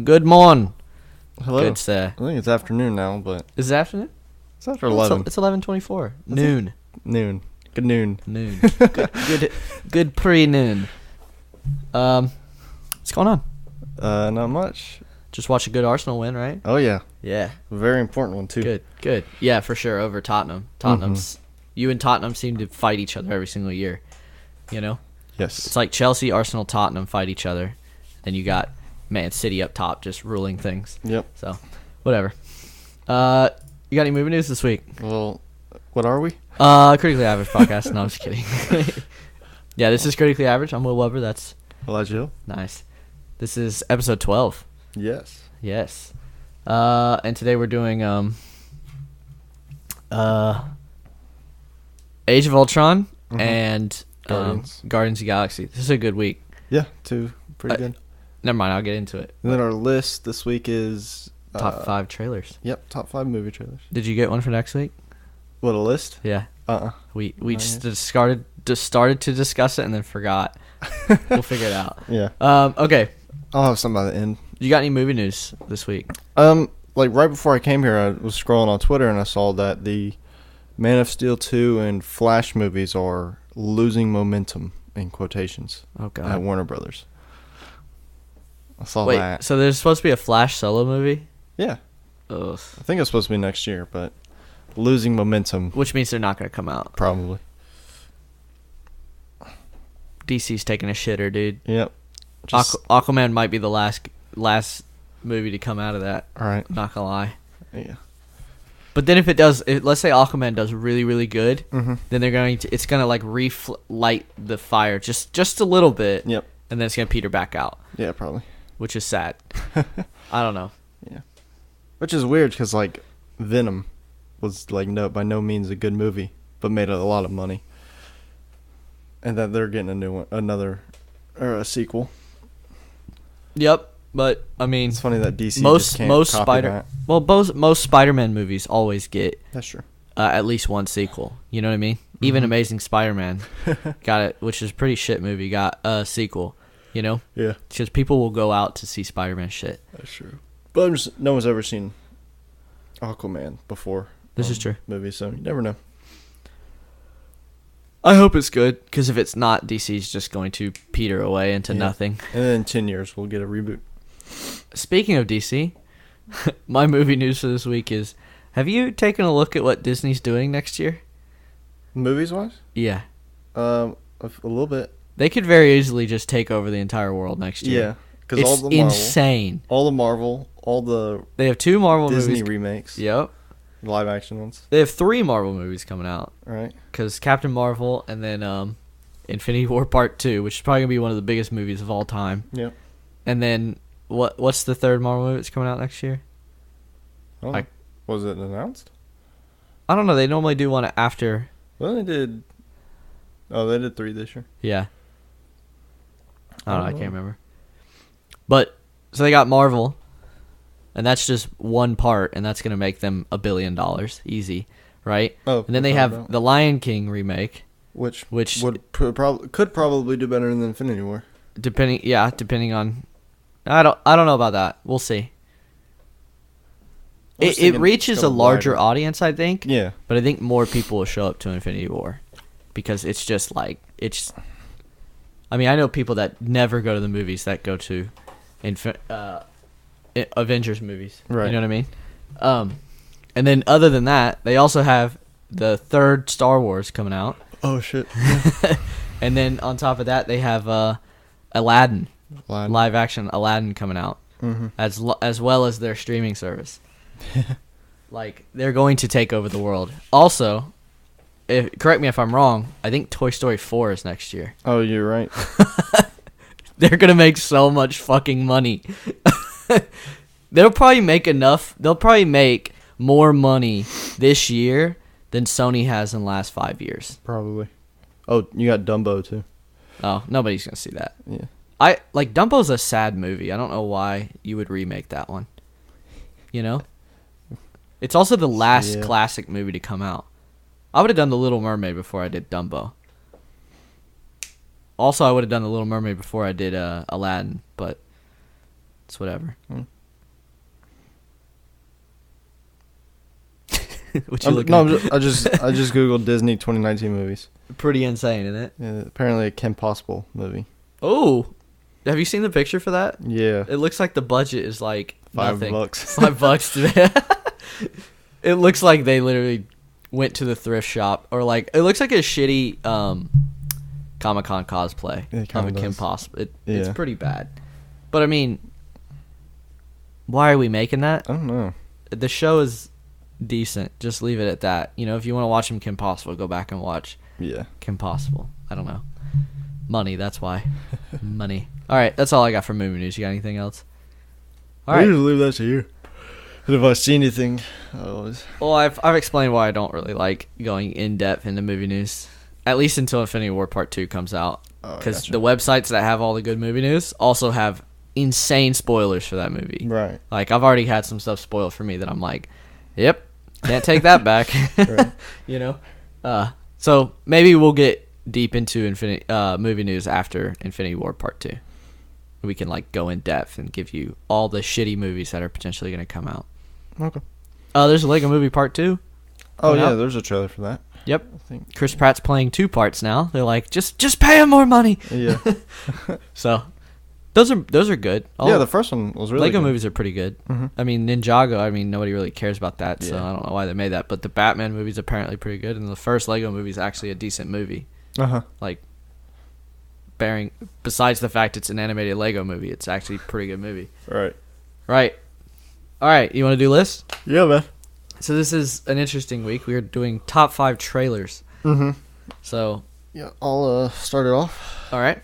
Good morning. Hello. Good sir. I think it's afternoon now, but Is it afternoon? it's after 11. It's 11:24. Noon. Noon. Good noon. Noon. Good pre-noon. What's going on? Not much. Just watch a good Arsenal win, right? Oh yeah, Yeah. a very important one too. Good. Yeah, for sure. Over Tottenham. You and Tottenham seem to fight each other every single year. You know, Yes. it's like Chelsea, Arsenal, Tottenham fight each other. Then you got Man City up top, just ruling things. Yep. So, whatever. You got any movie news this week? Well, what are we? Critically Average Podcast. No, I'm just kidding. Yeah, this is Critically Average. I'm Will Weber. That's Elijah Hill. nice. This is episode 12. Yes. Yes. And today we're doing Age of Ultron and Guardians of the Galaxy. This is a good week. Yeah, two pretty good. Never mind, I'll get into it. And then our list this week is Top 5 trailers. Yep, top 5 movie trailers. Did you get one for next week? What, a list? Yeah. We Not just started to discuss it and then forgot. We'll figure it out. Yeah. Okay. I'll have some by the end. You got any movie news this week? Like right before I came here, I was scrolling on Twitter and I saw that the Man of Steel 2 and Flash movies are losing momentum in quotations Oh at god. Warner Brothers. I saw Wait, that. so there's supposed to be a Flash solo movie? Yeah, Ugh. I think it's supposed to be next year, but losing momentum Which means they're not going to come out. probably. DC's taking a shitter, dude. Yep. Just, Aquaman might be the last movie to come out of that. all right. Not gonna lie. Yeah. But then if it does, let's say Aquaman does really, really good, Mm-hmm. then it's gonna like relight the fire just a little bit, Yep. and then it's gonna peter back out, Yeah, probably. which is sad. I don't know. Yeah. Which is weird because like Venom was like by no means a good movie, but made a lot of money. And that they're getting a new one, a sequel. Yep, but I mean, It's funny that DC most just can't most copy that. most Spider-Man movies always get That's true. at least one sequel. You know what I mean? Even Mhm. Amazing Spider-Man got it, which is a pretty shit movie. Got a sequel. You know, Yeah, because people will go out to see Spider-Man shit. that's true. But no one's ever seen Aquaman before. This is true. Movie, so you never know. I hope it's good, because if it's not, DC's just going to peter away into Yeah. nothing. And then in 10 years we'll get a reboot. Speaking of DC, my movie news for this week is: have you taken a look at what Disney's doing next year? Movies wise, Yeah, a little bit. they could very easily just take over the entire world next Yeah, year. because It's all the Marvel, insane. all the They have 2 Marvel Disney movies. remakes, Yep. live action ones, They have 3 Marvel movies coming out. right? Because Captain Marvel and then Infinity War Part 2, which is probably going to be one of the biggest movies of all time. Yep. And then what's the 3rd Marvel movie that's coming out next year? Oh, Like- was it announced? I don't know. They normally do one after. Well, they did. Oh, they did 3 this year. Yeah. I don't know. I can't remember. But, so they got Marvel. And that's just one part. And that's going to make them $1 billion. Easy. Right? Oh, And then they have the Lion King remake. which Which, would could probably do better than Infinity War. depending on. I don't know about that. We'll see. I was It thinking reaches it's a kinda larger wider. audience, I think. Yeah. But I think more people will show up to Infinity War. Because it's just like, I mean, I know people that never go to the movies that go to Avengers movies. Right. You know what I mean? And then other than that, they also have the 3rd Star Wars coming out. Oh shit. And then on top of that, they have Aladdin, Aladdin. live action Aladdin coming out. Mm-hmm. As well as their streaming service. Like, they're going to take over the world. Also, correct me if I'm wrong, I think Toy Story 4 is next year. Oh, you're right. They're going to make so much fucking money. They'll probably make more money this year than Sony has in the last 5 years. Probably. Oh, you got Dumbo too. Oh, nobody's going to see that. Yeah. Dumbo's a sad movie. I don't know why you would remake that one. You know? It's also the last classic movie to come out. I would have done The Little Mermaid before I did Dumbo. Also, I would have done The Little Mermaid before I did Aladdin, but It's whatever. What you looking at? I just googled Disney 2019 movies. Pretty insane, isn't it? Yeah, apparently a Kim Possible movie. Oh, have you seen the picture for that? Yeah, It looks like the budget is like nothing. $5. $5. It looks like they literally went to the thrift shop, or like it looks like a shitty Comic-Con cosplay of a Kim Possible. It's pretty bad. But I mean, why are we making that? I don't know. The show is decent. Just leave it at that. You know, if you want to watch some Kim Possible, go back and watch Kim Possible. I don't know. Money, that's why. Money. All right, that's all I got for movie news. You got anything else? All right. I usually leave that to you. And if I see anything, I always... Well, I've explained why I don't really like going in depth into movie news, at least until Infinity War Part 2 comes out. Because the websites that have all the good movie news also have insane spoilers for that movie. Right. Like, I've already had some stuff spoiled for me that I'm like, yep, can't take that back. Right. You know? So maybe we'll get deep into movie news after Infinity War Part 2. We can like go in depth and give you all the shitty movies that are potentially going to come out. Okay. There's a Lego Movie Part 2. Oh yeah, there's a trailer for that. Yep. I think. Chris Pratt's playing 2 parts now. They're like, just pay him more money. Yeah. So those are good. Yeah, the first one was really Lego good. movies are pretty good. Mm-hmm. I mean, Ninjago, nobody really cares about that, so Yeah. I don't know why they made that. But the Batman movie's apparently pretty good, and the first Lego movie is actually a decent movie. Uh-huh. Like, besides the fact it's an animated Lego movie, it's actually a pretty good movie. Right. Right. All right, you want to do lists? Yeah, man. So this is an interesting week. We are doing top 5 trailers. Mm-hmm. So, Yeah, I'll start it off. all right.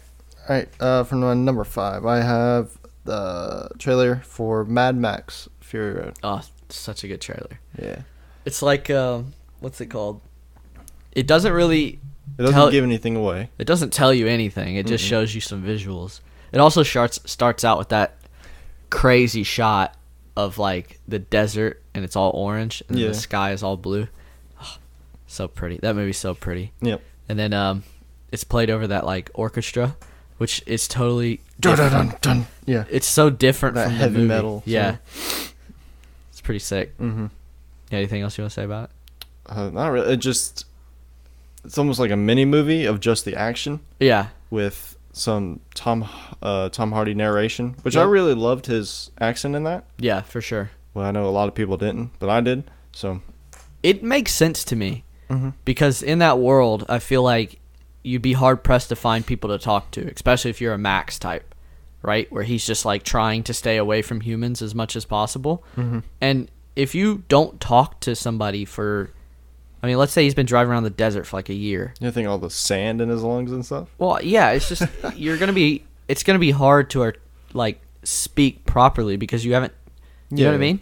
All right, from my number 5, I have the trailer for Mad Max Fury Road. Oh, such a good trailer. Yeah. It's like, what's it called? It doesn't really... It doesn't give anything away. It doesn't tell you anything. It just shows you some visuals. It also starts out with that crazy shot of like the desert and it's all orange and then the sky is all blue. Oh, so pretty. That movie's so pretty. Yep. And then it's played over that like orchestra, which is totally Dun, dun, dun, dun. Yeah. It's so different That from heavy the movie. metal. Yeah. It's pretty sick. Mm-hmm. Yeah, anything else you want to say about it? Not really. It's almost like a mini movie of just the action. Yeah. With some Tom Hardy narration, which I really loved his accent in that. Yeah, for sure. Well, I know a lot of people didn't, but I did. So it makes sense to me because in that world, I feel like you'd be hard pressed to find people to talk to, especially if you're a Max type, right? Where he's just like trying to stay away from humans as much as possible. Mm-hmm. And if you don't talk to somebody for, let's say he's been driving around the desert for like a year. You think all the sand in his lungs and stuff? Well, yeah, it's just it's gonna be hard to like speak properly because you haven't. You know what I mean?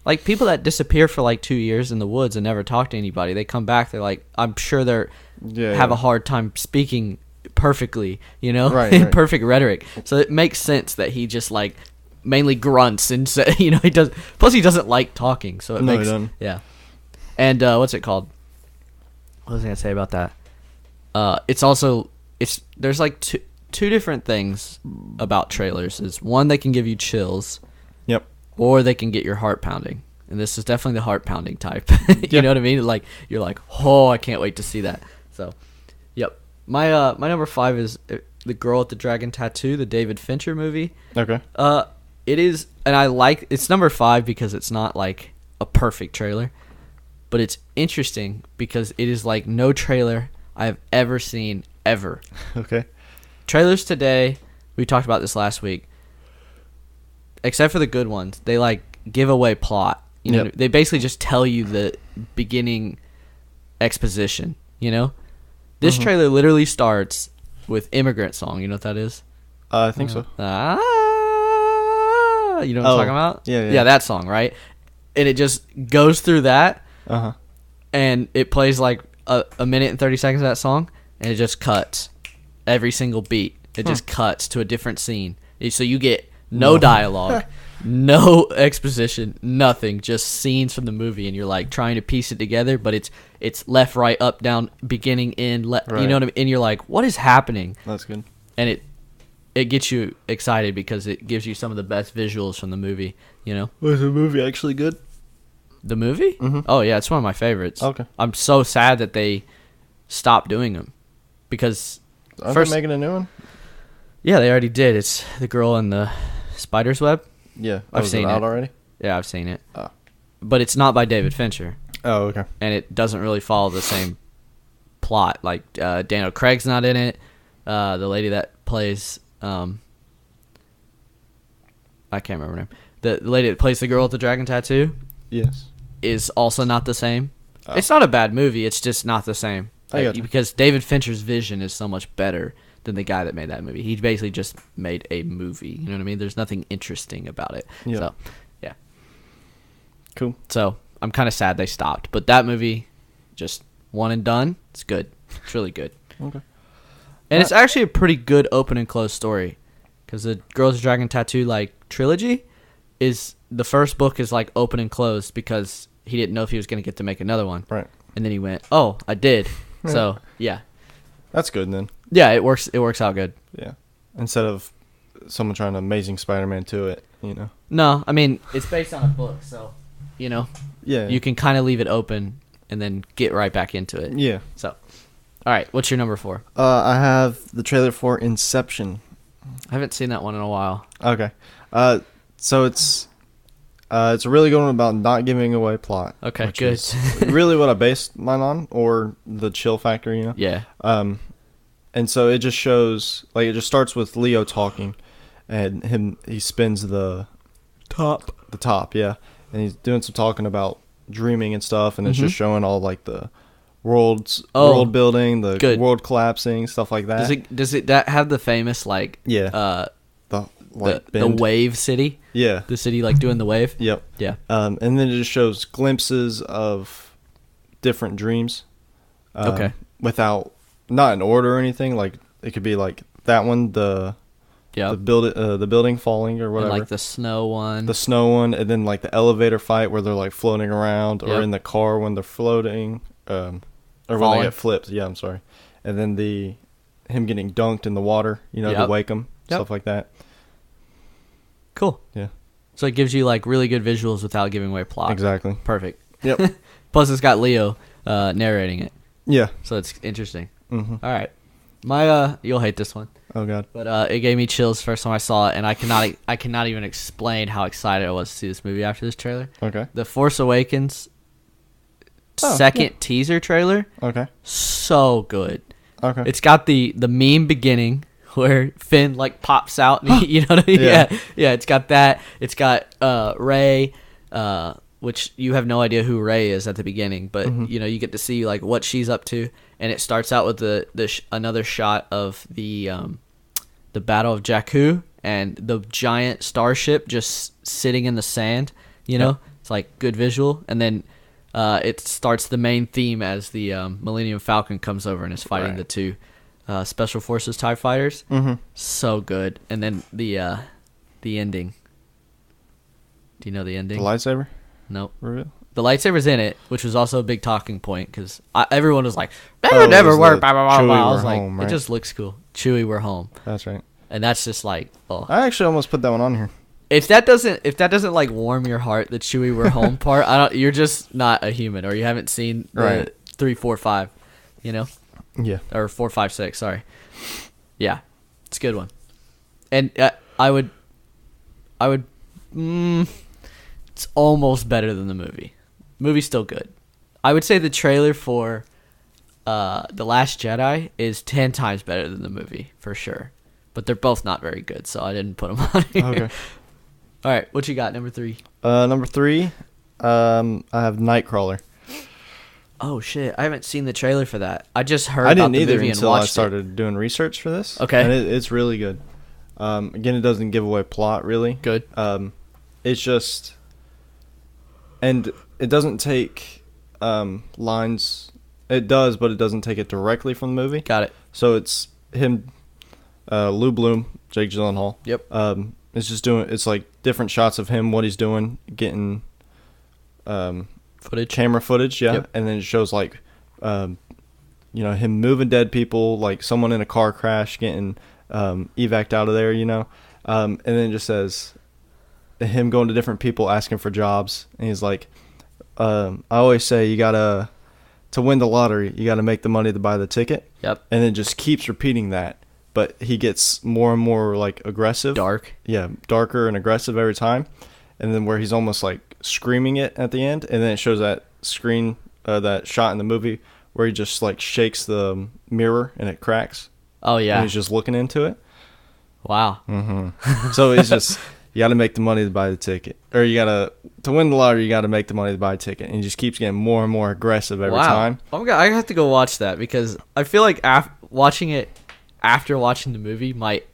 Like people that disappear for like 2 years in the woods and never talk to anybody, they come back. They're like, I'm sure they're have a hard time speaking perfectly. You know, right. Perfect rhetoric. So it makes sense that he just like mainly grunts and he does. Plus, he doesn't like talking, so it makes he doesn't. Yeah. And what's it called? What was I gonna say about that? There's like two different things about trailers. Is one, they can give you chills. Yep. Or they can get your heart pounding. And this is definitely the heart pounding type. You know what I mean? Like you're like, oh, I can't wait to see that. So, yep. My number 5 is The Girl with the Dragon Tattoo, the David Fincher movie. Okay. It is, and it's number 5 because it's not like a perfect trailer. But it's interesting because it is like no trailer I have ever seen ever. Okay. Trailers today, we talked about this last week, except for the good ones, they like give away plot. You know, they basically just tell you the beginning exposition, you know? This trailer literally starts with Immigrant Song. You know what that is? I think so. You know what I'm talking about? Yeah. Yeah, that song, right? And it just goes through that. Uh-huh. And it plays like a minute and 30 seconds of that song, and it just cuts every single beat. It just cuts to a different scene. So you get no dialogue, no exposition, nothing, just scenes from the movie, and you're like trying to piece it together, but it's left, right, up, down, beginning, end, right. You know what I mean? And you're like, what is happening? That's good. And it gets you excited because it gives you some of the best visuals from the movie. You know, Was the movie actually good? the movie. Mhm. Oh yeah, it's one of my favorites. Okay. I'm so sad that they stopped doing them because Aren't first, they making a new one? yeah, they already did. It's the girl in the spider's web. Yeah. I've Was seen it out it. already? Yeah, I've seen it, Oh. but it's not by David Fincher, Oh, okay. and it doesn't really follow the same plot. Like Daniel Craig's not in it. The lady that plays I can't remember her name. The lady that plays the girl with the dragon tattoo Yes. is also not the same. Oh. It's not a bad movie. It's just not the same. I gotcha. Because David Fincher's vision is so much better than the guy that made that movie. He basically just made a movie. You know what I mean? There's nothing interesting about it. Yeah. So, yeah. Cool. So I'm kind of sad they stopped. But that movie, just one and done. It's good. It's really good. Okay. And it's actually a pretty good open and closed story. Because the Girls with Dragon Tattoo trilogy is the first book is open and closed because he didn't know if he was going to get to make another one. Right. And then he went, "Oh, I did." So, yeah. That's good then. Yeah, it works out good. Yeah. Instead of someone trying to Amazing Spider-Man to it, you know. No, I mean, it's based on a book, so, Yeah. you can kind of leave it open and then get right back into it. Yeah. So, all right, what's your number 4? I have the trailer for Inception. I haven't seen that one in a while. Okay. So it's a really good one about not giving away plot. Okay, which good. is really what I based mine on, or the chill factor, you know. Yeah. And so it just shows, it just starts with Leo talking, and he spins the top, yeah, and he's doing some talking about dreaming and stuff, and it's just showing all the world building, the good. world collapsing, stuff like that. Does it that have the famous Yeah. The the wave city? Yeah. The city doing the wave? Yep. Yeah. And then it just shows glimpses of different dreams. Okay. Without, not in order or anything. It could be that one, the building falling or whatever. And the snow one. The snow one, and then the elevator fight where they're floating around, or Yep. in the car when they're floating, or when Falling. they get flipped. Yeah, I'm sorry. And then him getting dunked in the water, to Yep. wake him, Yep. stuff like that. Cool. Yeah. So it gives you really good visuals without giving away plot. Exactly. Perfect. Yep. Plus it's got Leo narrating it. Yeah. So it's interesting. Mm-hmm. All right. My you'll hate this one. Oh God. But it gave me chills first time I saw it, and I cannot even explain how excited I was to see this movie after this trailer. Okay. The Force Awakens Oh, second teaser trailer, Okay. so good. Okay. It's got the meme beginning where Finn pops out, and you know what I mean? Yeah. Yeah. It's got that. It's got Rey, which you have no idea who Rey is at the beginning, but you get to see what she's up to, and it starts out with another shot of the Battle of Jakku and the giant starship just sitting in the sand. It's good visual, and then it starts the main theme as the Millennium Falcon comes over and is fighting the two Special Forces TIE fighters. Mm-hmm. So good, and then the ending. Do you know the ending? The lightsaber Nope. reveal. The lightsaber's in it, which was also a big talking point because everyone was like, "That Oh, would never it was work." the Blah, blah, blah, Chewie, blah. I we're was like, home, it right? just looks cool. Chewie, we're home, That's right. and that's just oh. I actually almost put that one on here. If that doesn't warm your heart, the Chewie we're home part, you're just not a human, or you haven't seen the Right. 3, 4, 5, Yeah. or 4, 5, 6. Sorry. Yeah, it's a good one, and I would. It's almost better than the movie. Movie's still good. I would say the trailer for The Last Jedi is 10 times better than the movie, for sure. But they're both not very good, so I didn't put them on here. Okay. All right, what you got, number 3? Number 3, I have Nightcrawler. Oh, shit. I haven't seen the trailer for that. I just heard I about didn't the either movie and until I watched started doing research for this. Okay. And it's really good. Again, it doesn't give away plot, really. it. Good. It's just... And it doesn't take lines... It does, but it doesn't take it directly from the movie. Got it. So it's him, Lou Bloom, Jake Gyllenhaal. Yep. It's just it's different shots of him, what he's doing, getting Footage. camera footage, yeah. Yep. And then it shows him moving dead people, someone in a car crash getting evac out of there, and then it just says him going to different people asking for jobs, and he's like, I always say to win the lottery, you got to make the money to buy the ticket. Yep. And then just keeps repeating that, but he gets more and more like aggressive, darker and aggressive every time, and then where he's almost like screaming it at the end, and then it shows that screen, that shot in the movie where he just like shakes the mirror and it cracks. Oh yeah. And he's just looking into it. Wow. Mm-hmm. So it's just, you got to make the money to buy the ticket, or to win the lottery, you got to make the money to buy a ticket, and he just keeps getting more and more aggressive every time. I have to go watch that, because I feel like watching it after watching the movie might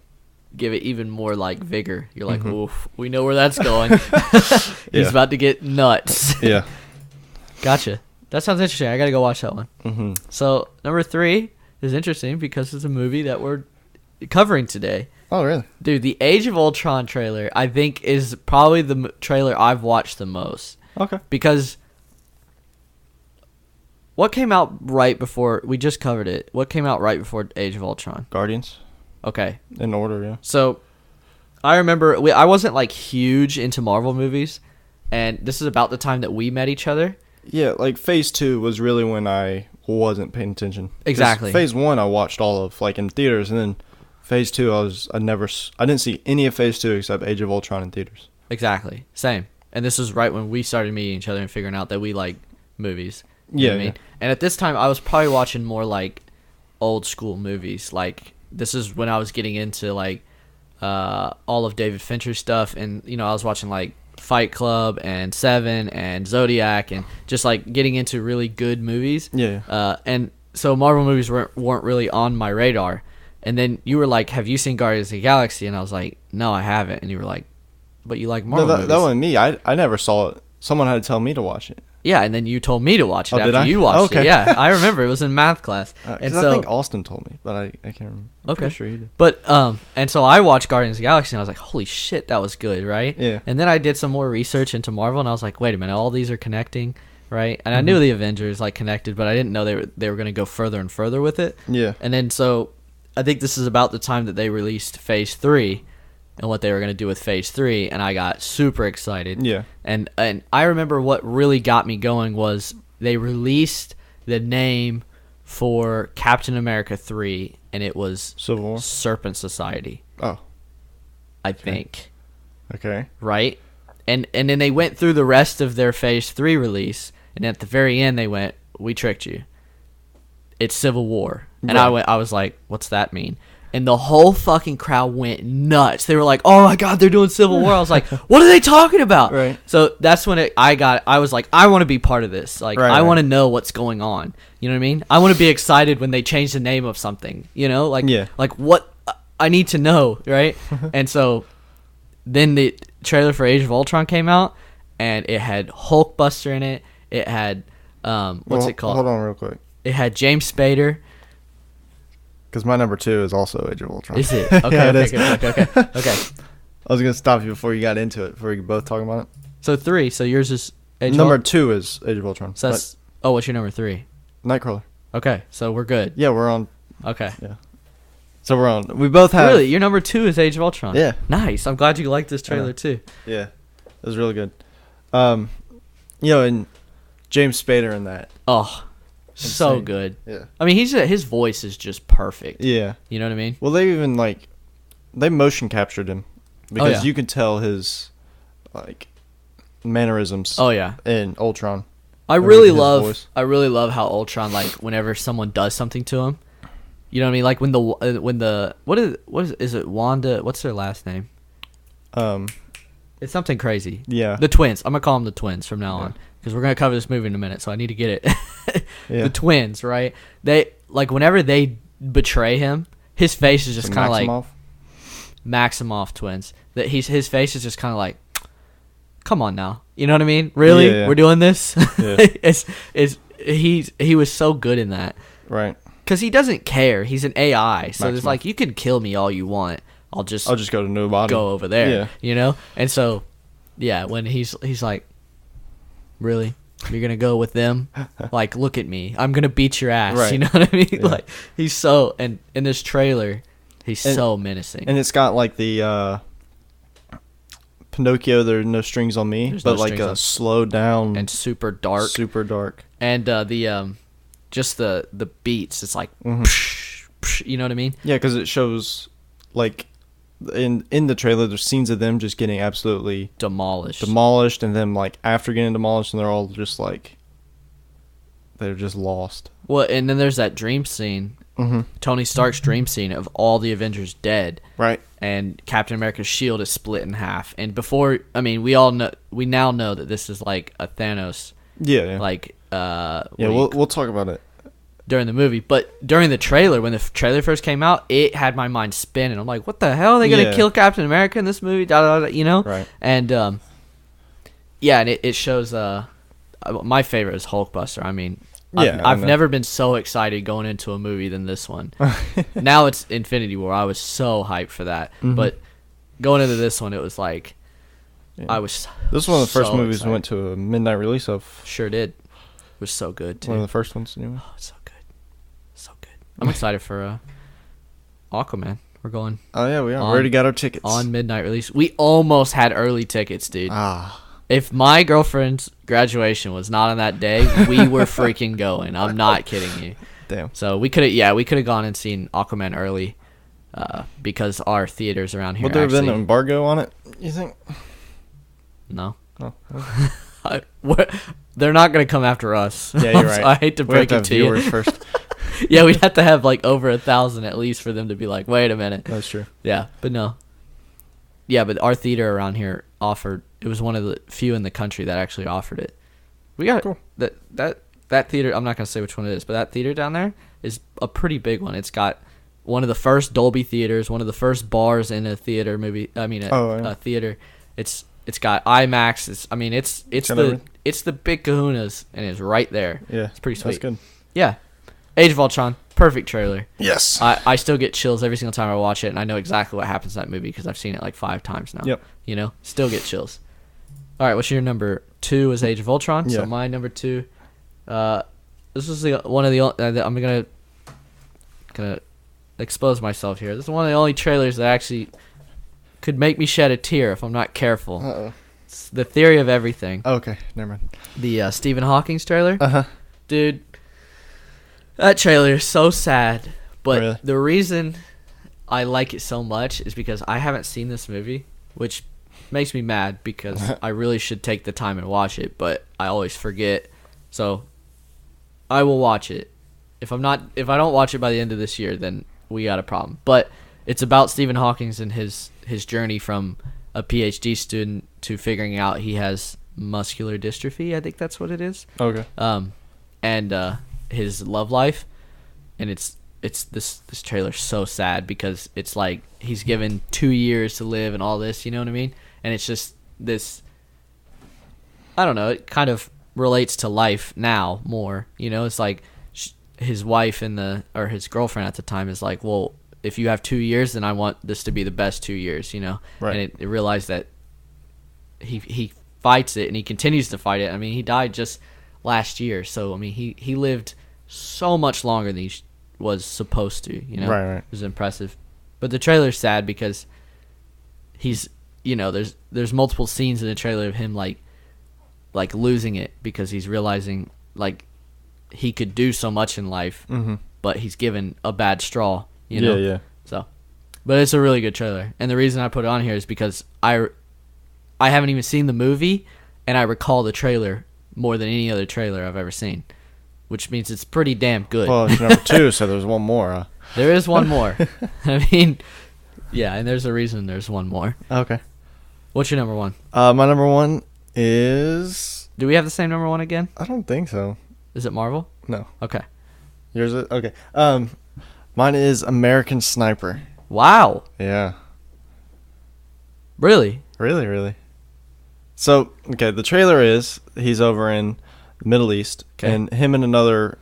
give it even more like vigor. You're like, oof, we know where that's going. He's about to get nuts. Yeah. Gotcha. That sounds interesting. I got to go watch that one. Mm-hmm. So number 3 is interesting because it's a movie that we're covering today. Oh, really? Dude, the Age of Ultron trailer, I think, is probably the trailer I've watched the most. Okay. Because what came out right before, we just covered it, what came out right before Age of Ultron? Guardians. Okay. In order, yeah. So, I remember, I wasn't, like, huge into Marvel movies, and this is about the time that we met each other. Yeah, like, Phase 2 was really when I wasn't paying attention. Exactly. Phase 1 I watched all of, like, in theaters, and then Phase 2 I didn't see any of Phase 2 except Age of Ultron in theaters. Exactly. Same. And this was right when we started meeting each other and figuring out that we like movies. You know what I mean? And at this time, I was probably watching more, like, old school movies. Like, this is when I was getting into, like, all of David Fincher's stuff, and, I was watching, like, Fight Club and Seven and Zodiac, and just, like, getting into really good movies. Yeah. And so Marvel movies weren't really on my radar. And then you were like, have you seen Guardians of the Galaxy? And I was like, no, I haven't. And you were like, but you like Marvel movies. That wasn't me. I never saw it. Someone had to tell me to watch it. Yeah, and then you told me to watch it after you watched it. Yeah, I remember. It was in math class. And so, I think Austin told me, but I can't remember. I'm pretty sure he did. But, and so I watched Guardians of the Galaxy, and I was like, holy shit, that was good, right? Yeah. And then I did some more research into Marvel, and I was like, wait a minute, all these are connecting, right? And I knew the Avengers, like, connected, but I didn't know they were going to go further and further with it. Yeah. And then so I think this is about the time that they released Phase 3 and what they were going to do with Phase 3, and I got super excited. Yeah. And I remember what really got me going was they released the name for Captain America 3, and it was Civil War? Serpent Society. Oh. I think. Okay. Right? And then they went through the rest of their Phase 3 release, and at the very end they went, we tricked you. It's Civil War. And right. I was like, what's that mean? And the whole fucking crowd went nuts. They were like, oh my God, they're doing Civil War. I was like, what are they talking about? Right. So that's when I was like, I want to be part of this. Like, I want to know what's going on. You know what I mean? I want to be excited when they change the name of something, like what I need to know. Right. And so then the trailer for Age of Ultron came out, and it had Hulkbuster in it. It had, what's it called? Hold on real quick. It had James Spader. Because my number 2 is also Age of Ultron. Is it? Okay, yeah, okay. I was going to stop you before you got into it, before you could both talk about it. So 3, so yours is Age of Number 2 is Age of Ultron. So that's, what's your number 3? Nightcrawler. Okay, so we're good. Yeah, we're on. Okay. Yeah. So we're on. We both have. Really? Your number 2 is Age of Ultron? Yeah. Nice. I'm glad you liked this trailer too. Yeah. It was really good. And James Spader in that. Oh. Insane. So good. Yeah. I mean, his voice is just perfect. Yeah. You know what I mean? Well, they even they motion captured him because you can tell his mannerisms. Oh yeah. In Ultron. I really love how Ultron, like, whenever someone does something to him, you know what I mean? Like when the what is it Wanda? What's their last name? It's something crazy. Yeah. The twins. I'm gonna call them the twins from now on, because we're gonna cover this movie in a minute, so I need to get it. The twins, right? They, like, whenever they betray him, his face is just kind of like Maximoff twins. That his face is just kind of like, come on now, you know what I mean? Really, we're doing this? Yeah. He was so good in that, right? Because he doesn't care. He's an AI, so it's like, you can kill me all you want. I'll just go to nobody. Go over there, And so, yeah, when he's like, really? You're going to go with them? Like, look at me. I'm going to beat your ass. Right. You know what I mean? Yeah. Like, he's so... And in this trailer, He's so menacing. And it's got like the Pinocchio, There's No Strings on Me, but like a slowed down and super dark. Super dark. And just the beats, it's like, psh, psh, you know what I mean? Yeah, because it shows like in the trailer, there's scenes of them just getting absolutely demolished, and then like after getting demolished, and they're all just like they're just lost. Well, and then there's that dream scene, Tony Stark's dream scene of all the Avengers dead, right? And Captain America's shield is split in half. And before, I mean, we now know that this is like a Thanos, like we'll talk about it during the movie. But during the trailer, when the trailer first came out, it had my mind spinning. I'm like, what the hell? Are they gonna kill Captain America in this movie? You know? Right. And and it shows. My favorite is Hulkbuster. I mean, I've never been so excited going into a movie than this one. Now it's Infinity War. I was so hyped for that, but going into this one, it was like I was. This was one of the first so movies excited. we went to a midnight release of. Sure did. It was so good too. One of the first ones, anyway. Oh, it's so good, so good. I'm excited for Aquaman. We're going. Oh yeah, we are. We already got our tickets on midnight release. We almost had early tickets, dude. Ah. If my girlfriend's graduation was not on that day, we were freaking going. I'm not kidding you. Damn. So we could have gone and seen Aquaman early, because our theaters around here. Would there have been an embargo on it, you think? No. Oh. They're not gonna come after us. Yeah, you're right. I hate to break it to you. First. Yeah, we'd have to have like over 1,000 at least for them to be like, wait a minute. That's true. Yeah, but no. Yeah, but our theater around here offered. It was one of the few in the country that actually offered it. We got cool. that theater. I'm not gonna say which one it is, but that theater down there is a pretty big one. It's got one of the first Dolby theaters, one of the first bars in a theater movie. I mean, a theater. It's got IMAX. It's the big kahunas, and it's right there. Yeah, it's pretty sweet. That's good. Yeah, Age of Ultron, perfect trailer. Yes. I still get chills every single time I watch it, and I know exactly what happens in that movie because I've seen it like 5 times now. Yep. You know, still get chills. All right, what's your number 2? Is Age of Ultron. Yeah. So my number 2. This is one of the. I'm gonna expose myself here. This is one of the only trailers that actually could make me shed a tear if I'm not careful. Uh-oh. It's The Theory of Everything. Okay, never mind. The Stephen Hawking's trailer. Uh-huh. Dude, that trailer is so sad. But really? The reason I like it so much is because I haven't seen this movie, which makes me mad because I really should take the time and watch it, but I always forget. So I will watch it. If I don't watch it by the end of this year, then we got a problem. But it's about Stephen Hawking's and his journey from a PhD student to figuring out he has muscular dystrophy. I think that's what it is. Okay. And his love life, and it's this trailer's so sad because it's like he's given 2 years to live and all this, you know what I mean? And it's just this, I don't know, it kind of relates to life now more, you know? It's like his wife or his girlfriend at the time is like, well, if you have 2 years, then I want this to be the best 2 years, you know? Right. And it realized that he fights it and he continues to fight it. I mean, he died just last year, so I mean, he lived so much longer than he was supposed to, you know? Right. It was impressive. But the trailer's sad because he's, you know, there's multiple scenes in the trailer of him like losing it because he's realizing like he could do so much in life, but he's given a bad straw, you know? Yeah. So, but it's a really good trailer. And the reason I put it on here is because I haven't even seen the movie, and I recall the trailer more than any other trailer I've ever seen, which means it's pretty damn good. Well, it's number 2, so there's one more. Huh? There is one more. I mean, yeah, and there's a reason there's one more. Okay. What's your number 1? My number 1 is... Do we have the same number 1 again? I don't think so. Is it Marvel? No. Okay. Yours is? Okay. Mine is American Sniper. Wow. Yeah. Really? Really. So, okay, the trailer is he's over in the Middle East, and him and another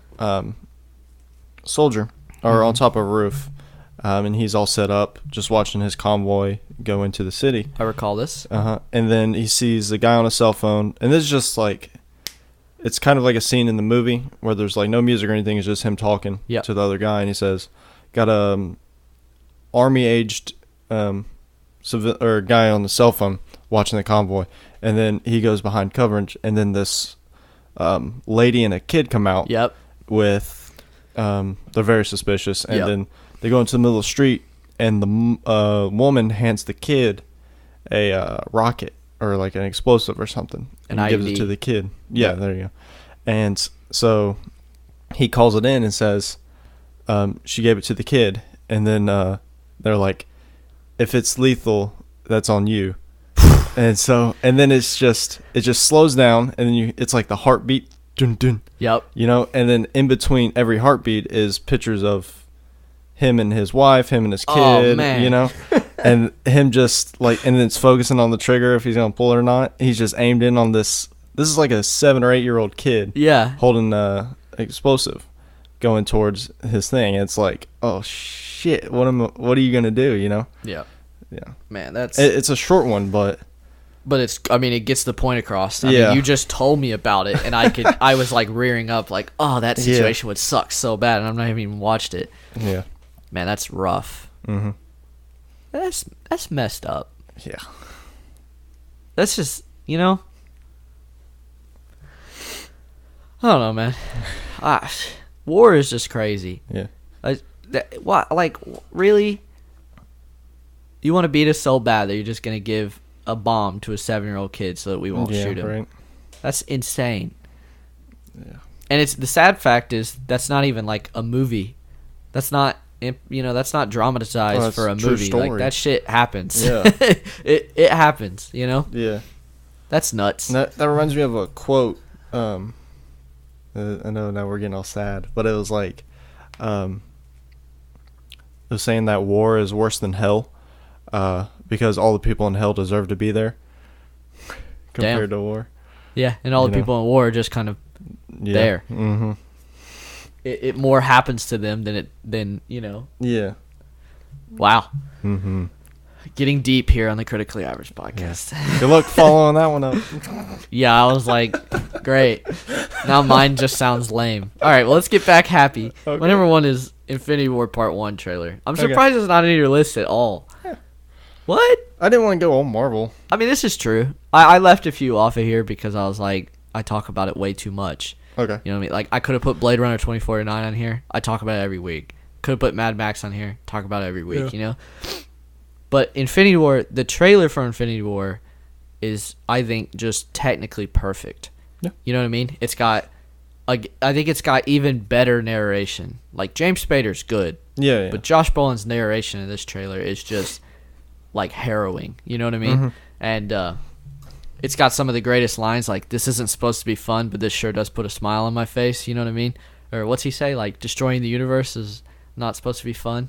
soldier are on top of a roof, and he's all set up, just watching his convoy go into the city. I recall this. And then he sees a guy on a cell phone, and this is just like, it's kind of like a scene in the movie where there's like no music or anything, it's just him talking to the other guy, and he says, got a army-aged or guy on the cell phone watching the convoy, and then he goes behind coverage, and then this lady and a kid come out. Yep. With they're very suspicious, and Yep. then they go into the middle of the street, and the woman hands the kid a rocket or like an explosive or something, and gives it to the kid. Yeah, Yep. there you go. And so he calls it in and says she gave it to the kid, and then they're like, if it's lethal, that's on you. And then it just slows down, and then it's like the heartbeat, dun dun. Yep. You know, and then in between every heartbeat is pictures of him and his wife, him and his kid. Oh, man. You know, and him just like, and then it's focusing on the trigger if he's gonna pull it or not. He's just aimed in on this. This is like a 7 or 8 year old kid. Yeah. Holding explosive, going towards his thing. It's like, oh shit, what are you gonna do? You know? Yeah. Yeah. Man, that's It's a short one, but it gets the point across. I Yeah. mean, you just told me about it, and I was like rearing up, like, oh, that situation would suck so bad, and I'm not even watched it. yeah. Man, that's rough. Mm-hmm. That's messed up. Yeah. That's just, you know, I don't know, man. War is just crazy. Yeah. Really? You want to beat us so bad that you're just gonna give a bomb to a 7-year-old kid so that we won't shoot him? Right. That's insane. Yeah. And it's the sad fact is that's not even like a movie. That's not that's not dramatized for a true movie. story. Like that shit happens. Yeah. it happens. You know. Yeah. That's nuts. That reminds me of a quote. I know now we're getting all sad, but it was like, it was saying that war is worse than hell, because all the people in hell deserve to be there, compared to war. Yeah, and all You the people in war are just kind of Yeah. there. Mm-hmm. It more happens to them than you know. Yeah. Wow. Mm-hmm. Getting deep here on the Critically Average podcast. Good luck following that one up. Yeah, I was like, great. Now mine just sounds lame. All right, well, let's get back happy. Okay. My number one is Infinity War Part 1 trailer. I'm Okay. surprised it's not in your list at all. Yeah. What? I didn't want to go all Marvel. I mean, this is true. I left a few off of here because I was like, I talk about it way too much. Okay. You know what I mean? Like, I could have put Blade Runner 2049 on here. I talk about it every week. Could have put Mad Max on here. Talk about it every week, you know? But Infinity War, the trailer for Infinity War is, I think, just technically perfect. Yeah. You know what I mean? It's got, I think it's got even better narration. Like, James Spader's good. Yeah. But Josh Brolin's narration in this trailer is just, like, harrowing. You know what I mean? Mm-hmm. And, it's got some of the greatest lines, like, this isn't supposed to be fun, but this sure does put a smile on my face. You know what I mean? Or what's he say? Like, destroying the universe is not supposed to be fun.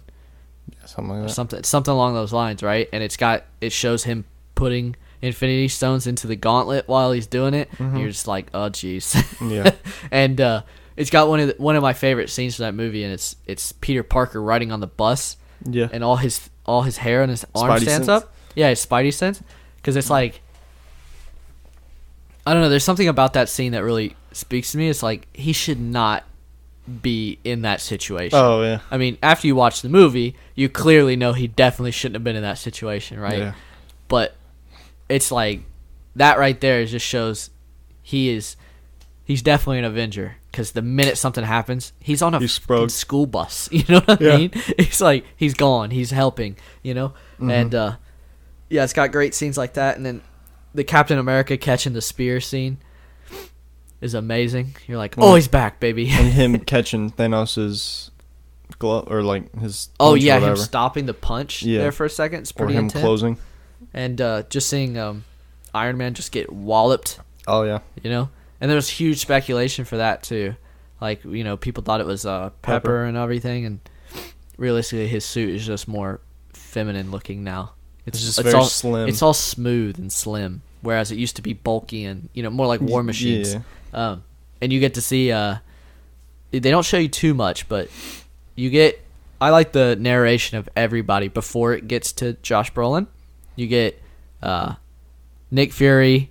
Yeah, something like that. Something along those lines, right? And it shows him putting Infinity Stones into the gauntlet while he's doing it. Mm-hmm. You're just like, oh jeez. Yeah. And it's got one of my favorite scenes from that movie, and it's Peter Parker riding on the bus, Yeah. and all his hair on his arm Spidey stands sense? up. Yeah, his Spidey sense, because it's like, I don't know. There's something about that scene that really speaks to me. It's like he should not be in that situation. Oh yeah. I mean, after you watch the movie, you clearly know he definitely shouldn't have been in that situation, right? Yeah. But it's like that right there just shows he's definitely an Avenger, because the minute something happens, he's on a He's fucking sproked. school bus. You know what I Yeah. mean? It's like he's gone. He's helping. You know, Mm-hmm. and yeah, it's got great scenes like that, and then the Captain America catching the spear scene is amazing. You're like, oh, he's back, baby. And him catching Thanos's glove, or like his. Oh punch or yeah, him whatever. stopping the punch Yeah. there for a second. It's Or pretty him intense. closing. And just seeing Iron Man just get walloped, Oh yeah. you know. And there was huge speculation for that too. Like, you know, people thought it was Pepper and everything, and realistically, his suit is just more feminine looking now. It's just very all, slim. It's all smooth and slim, whereas it used to be bulky and, you know, more like War Machines. Yeah. And you get to see. They don't show you too much, but you get. I like the narration of everybody before it gets to Josh Brolin. You get Nick Fury,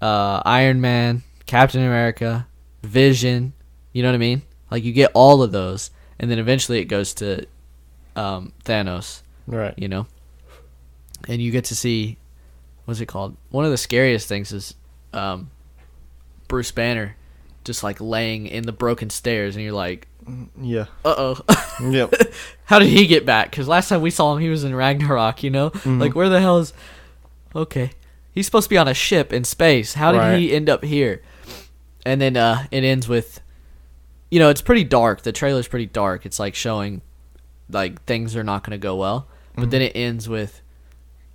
Iron Man, Captain America, Vision. You know what I mean? Like, you get all of those, and then eventually it goes to Thanos, Right. you know, and you get to see, what's it called? One of the scariest things is Bruce Banner just like laying in the broken stairs, and you're like, Yeah. uh-oh. Yep. How did he get back? Because last time we saw him, he was in Ragnarok, you know? Like, where the hell is... Okay. He's supposed to be on a ship in space. How did he end up here? And then it ends with... You know, it's pretty dark. The trailer's pretty dark. It's, like, showing, like, things are not going to go well. But then it ends with,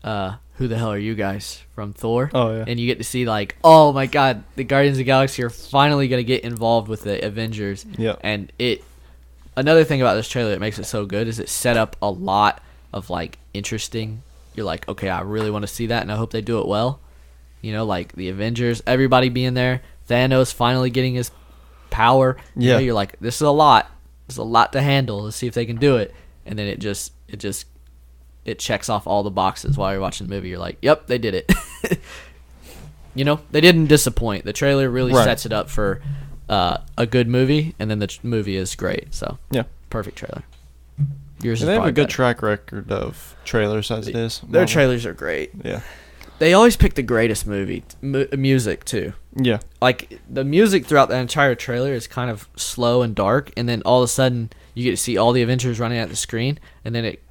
who the hell are you guys? From Thor. Oh, yeah. And you get to see, like, oh, my God, the Guardians of the Galaxy are finally going to get involved with the Avengers. Yep. And it... Another thing about this trailer that makes it so good is it set up a lot of, like, interesting... You're like, okay, I really want to see that, and I hope they do it well. You know, like, the Avengers, everybody being there, Thanos finally getting his power. You know, you're like, this is a lot. There's a lot to handle. Let's see if they can do it. And then it checks off all the boxes while you're watching the movie. You're like, yep, they did it. You know, they didn't disappoint. The trailer really sets it up for... a good movie, and then the movie is great. So yeah, perfect trailer. Yours is they have a good better. track record of trailers as it is. Their trailers are great. Yeah, they always pick the greatest music too. Yeah, like the music throughout the entire trailer is kind of slow and dark, and then all of a sudden you get to see all the Avengers running at the screen, and then it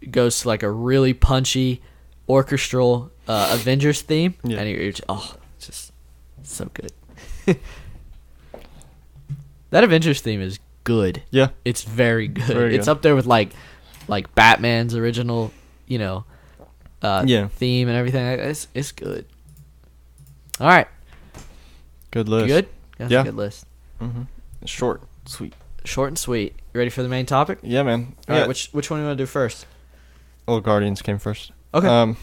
goes to like a really punchy orchestral Avengers theme, and you're just so good. That Avengers theme is good. Yeah. It's very good. Very it's good. up there with like Batman's original, you know, theme and everything. It's good. All right. Good list. You good? That's Yeah. a good list. Mm-hmm. Short, sweet. Short and sweet. You ready for the main topic? Yeah, man. All right. Which one do you want to do first? Well, Guardians came first. Okay.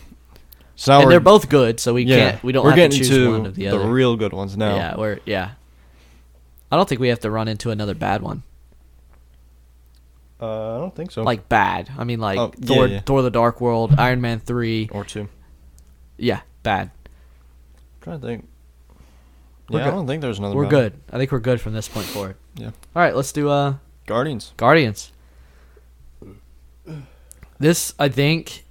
So now and they're both good, so we don't we're have getting to choose to one of the other. The real good ones now. Yeah. I don't think we have to run into another bad one. I don't think so. Like bad. I mean, like Thor, Thor: The Dark World, Iron Man 3 or 2. Yeah, bad. I'm trying to think. We're I good. don't think there's another. We're bad good. I think we're good from this point forward. Yeah. All right, let's do Guardians. This I think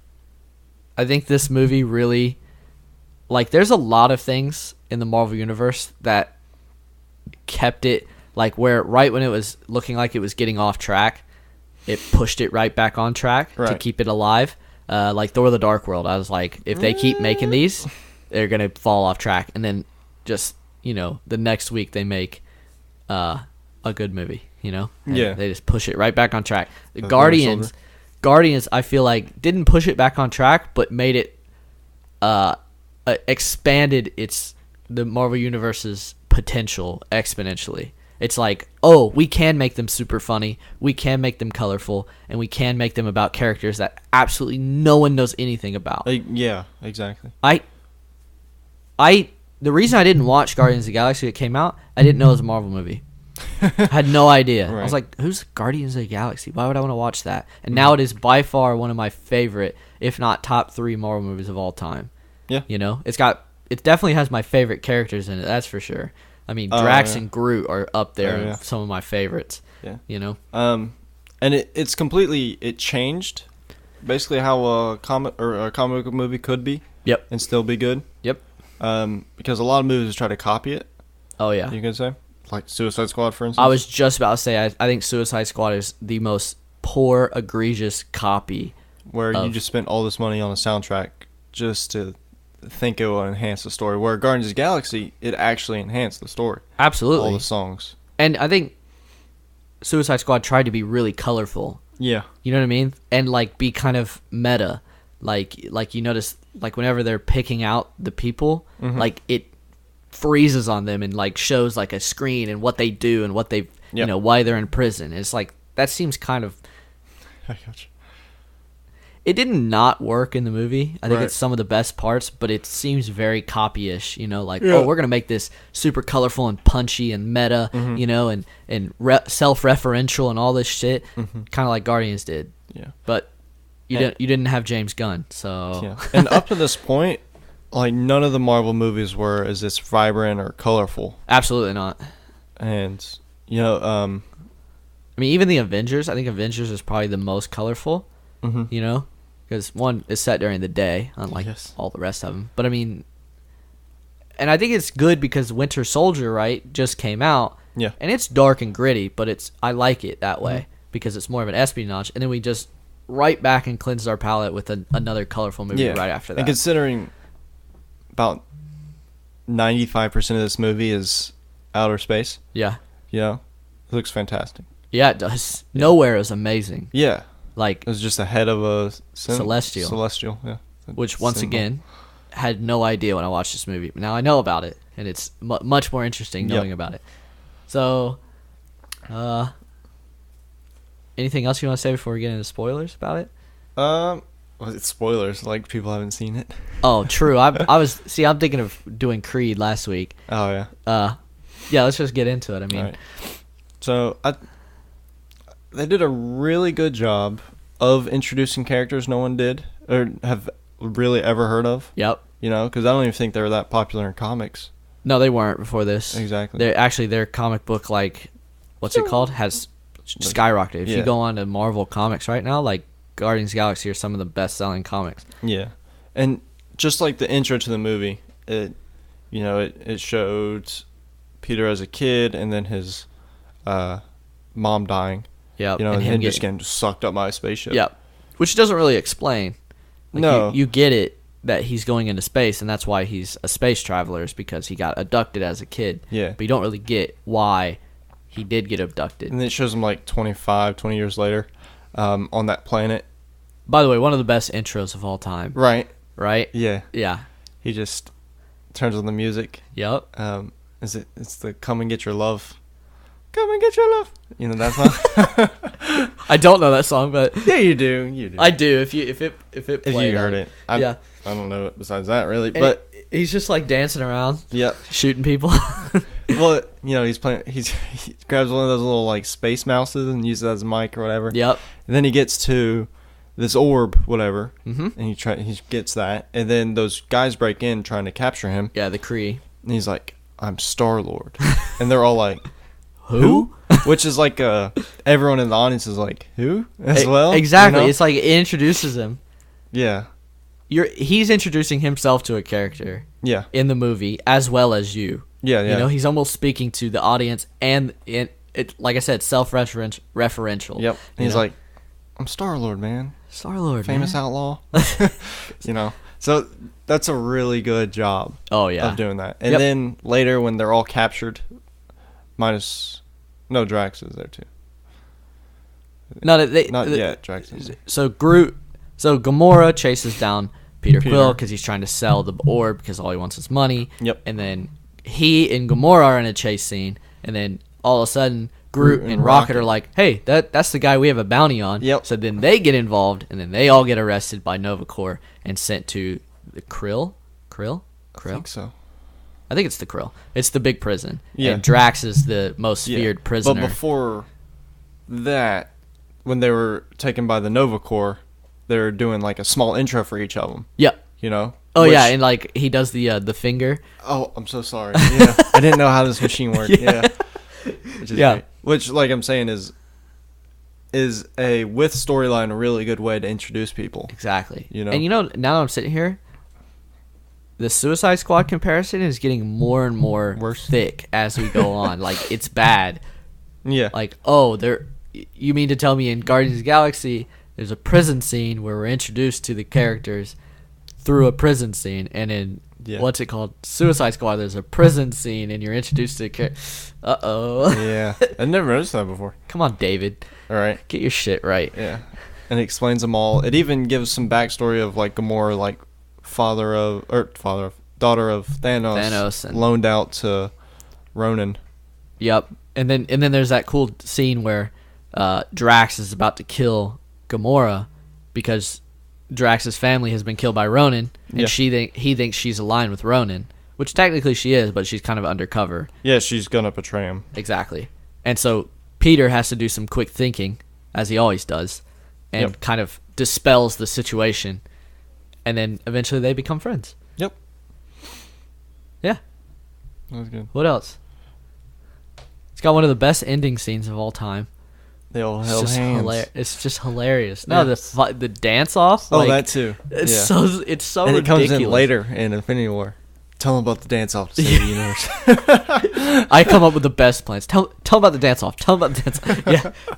this movie really, like, there's a lot of things in the Marvel universe that kept it, like, where right when it was looking like it was getting off track, it pushed it right back on track to keep it alive. Like Thor: The Dark World, I was like, if they keep making these, they're gonna fall off track, and then just, you know, the next week they make a good movie, you know? And they just push it right back on track. The Guardians, I feel like, didn't push it back on track, but made it expanded the Marvel Universe's potential exponentially. It's like, oh, we can make them super funny, we can make them colorful, and we can make them about characters that absolutely no one knows anything about. Yeah, exactly. The reason I didn't watch Guardians of the Galaxy when it came out, I didn't know it was a Marvel movie. I had no idea. Right. I was like, who's Guardians of the Galaxy? Why would I want to watch that? And now it is by far one of my favorite, if not top 3 Marvel movies of all time. Yeah. You know, it definitely has my favorite characters in it, that's for sure. I mean, Drax and Groot are up there, some of my favorites. Yeah. You know? And it changed basically how a comic book movie could be. Yep. And still be good. Yep. Because a lot of movies try to copy it. Oh, yeah. You can say? Like Suicide Squad, for instance. I was just about to say, I think Suicide Squad is the most poor, egregious copy. Where you just spent all this money on a soundtrack just to think it will enhance the story. Where Guardians of the Galaxy, it actually enhanced the story. Absolutely. All the songs. And I think Suicide Squad tried to be really colorful. Yeah. You know what I mean? And, like, be kind of meta. Like you notice, like, whenever they're picking out the people, like, it freezes on them and, like, shows, like, a screen and what they do and what they, you know, why they're in prison. It's like, that seems kind of... I gotcha. It did not work in the movie. I think it's some of the best parts, but it seems very copy-ish, you know, like, oh, we're going to make this super colorful and punchy and meta, you know, and self-referential and all this shit, kind of like Guardians did. Yeah. But you didn't have James Gunn, so... Yeah. And up to this point, like, none of the Marvel movies were as this vibrant or colorful. Absolutely not. And, you know... I mean, even the Avengers, I think Avengers is probably the most colorful. Mhm. You know, because one is set during the day, unlike Yes. all the rest of them. But I mean, and I think it's good because Winter Soldier, right, just came out. Yeah. And it's dark and gritty, but I like it that way Mhm. because it's more of an espionage. And then we just right back and cleanse our palate with another colorful movie right after that. And considering about 95% of this movie is outer space, Yeah. you know, it looks fantastic. Yeah, it does. Nowhere is amazing. Yeah. Like, It was just ahead of a Celestial. Celestial, yeah. which once Symbol. again, had no idea when I watched this movie. But now I know about it, and it's much more interesting knowing about it. So, anything else you want to say before we get into spoilers about it? Well, it's spoilers, like people haven't seen it. Oh, true. I'm thinking of doing Creed last week. Oh, yeah. Yeah, let's just get into it. I mean, Right. So, they did a really good job of introducing characters no one did or have really ever heard of. Yep. You know, because I don't even think they were that popular in comics. No, they weren't before this. Exactly. Their comic book, like, what's it called, has skyrocketed. If you go on to Marvel Comics right now, like, Guardians of the Galaxy are some of the best-selling comics. Yeah. And just like the intro to the movie, it showed Peter as a kid and then his mom dying. Yep. You know, and him him just getting sucked up by a spaceship. Yep. Which doesn't really explain. Like, No. You get it that he's going into space, and that's why he's a space traveler, is because he got abducted as a kid. Yeah. But you don't really get why he did get abducted. And then it shows him like 20 years later on that planet. By the way, one of the best intros of all time. Right. Right? Yeah. Yeah. He just turns on the music. Yep. It's the Come and Get Your Love. Come and get your love. You know that song? I don't know that song, but Yeah, you do. You do. I do. If it if played, you heard it. I don't know it besides that really, And but he's just like dancing around, yeah. shooting people. Well, you know, he's playing. He grabs one of those little like space mouses and uses it as a mic or whatever. Yep. And then he gets to this orb, whatever, Mhm. and he gets that, and then those guys break in trying to capture him, Yeah, the Kree. and he's like, "I'm Star Lord," and they're all like, Who? Which is like everyone in the audience is like, who as well? Exactly. You know? It's like it introduces him. Yeah. He's introducing himself to a character Yeah. in the movie as well as you. Yeah. Yeah. You know, he's almost speaking to the audience, and it like I said, self-referential. Yep. And he's know? like, I'm Star Lord, man. Star-Lord, Famous man. outlaw. You know. So that's a really good job Oh yeah. of doing that. And Yep. then later when they're all captured, Drax is there too. No, Not yet. Drax is there. So Gamora chases down Peter Quill because he's trying to sell the orb because all he wants is money. Yep. And then he and Gamora are in a chase scene, and then all of a sudden Groot and Rocket are like, "Hey, that's the guy we have a bounty on." Yep. So then they get involved, and then they all get arrested by Nova Corps and sent to the Krill. I think so. I think it's the Krill. It's the big prison. Yeah. And Drax is the most feared prisoner. But before that, when they were taken by the Nova Corps, they were doing like a small intro for each of them. Yep. You know? Oh yeah, and like he does the finger. Oh, I'm so sorry. Yeah. I didn't know how this machine worked. Yeah. Which is great. Which, like I'm saying, is a with storyline a really good way to introduce people. Exactly. You know? And now that I'm sitting here, the Suicide Squad comparison is getting more and more Worse. thick as we go on. Like, it's bad. Yeah. Like, you mean to tell me in Guardians of the Galaxy there's a prison scene where we're introduced to the characters through a prison scene, and in what's it called, Suicide Squad, there's a prison scene and you're introduced to the character. Yeah. I've never noticed that before. Come on, David. All right. Get your shit right. Yeah. And it explains them all. It even gives some backstory of like Gamora, like daughter of Thanos and loaned out to Ronan. Yep. And then there's that cool scene where Drax is about to kill Gamora because Drax's family has been killed by Ronan, and he thinks she's aligned with Ronan, which technically she is, but she's kind of undercover. Yeah, she's gonna betray him. Exactly. And so Peter has to do some quick thinking, as he always does, and kind of dispels the situation, and then eventually they become friends. Yep. Yeah. That was good. What else? It's got one of the best ending scenes of all time, They all held hands. It's just hilarious. No, the dance off. Oh, like, that too. It's Yeah. so and And ridiculous. it comes in later in Infinity War. Tell them about the dance off to save the universe. I come up with the best plans. Tell about the dance off. Tell about the dance off.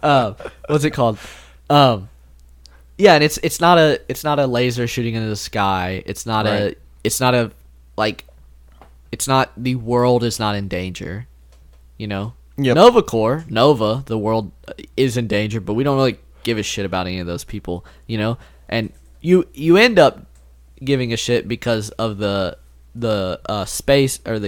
Yeah. What's it called? Yeah, and it's not a laser shooting into the sky. It's not Right. the world is not in danger. You know? Yep. Nova, the world is in danger, but we don't really give a shit about any of those people, you know? And you end up giving a shit because of the space, or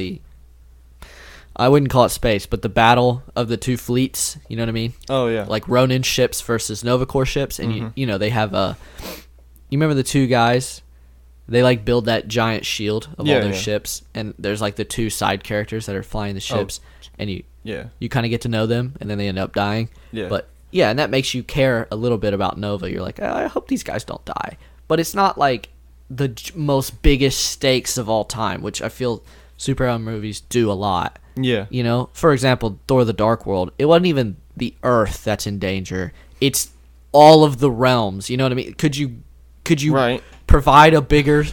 I wouldn't call it space, but the battle of the two fleets, you know what I mean? Oh, yeah. Like Ronin ships versus Nova Corps ships, and you know, they have you remember the two guys? They like build that giant shield of all their ships, and there's like the two side characters that are flying the ships, and you kind of get to know them, and then they end up dying. Yeah. But yeah, and that makes you care a little bit about Nova. You're like, I hope these guys don't die. But it's not like the most biggest stakes of all time, which I feel superhero movies do a lot. Yeah. You know, for example, Thor: The Dark World. It wasn't even the Earth that's in danger. It's all of the realms. You know what I mean? Could you Right. provide a bigger,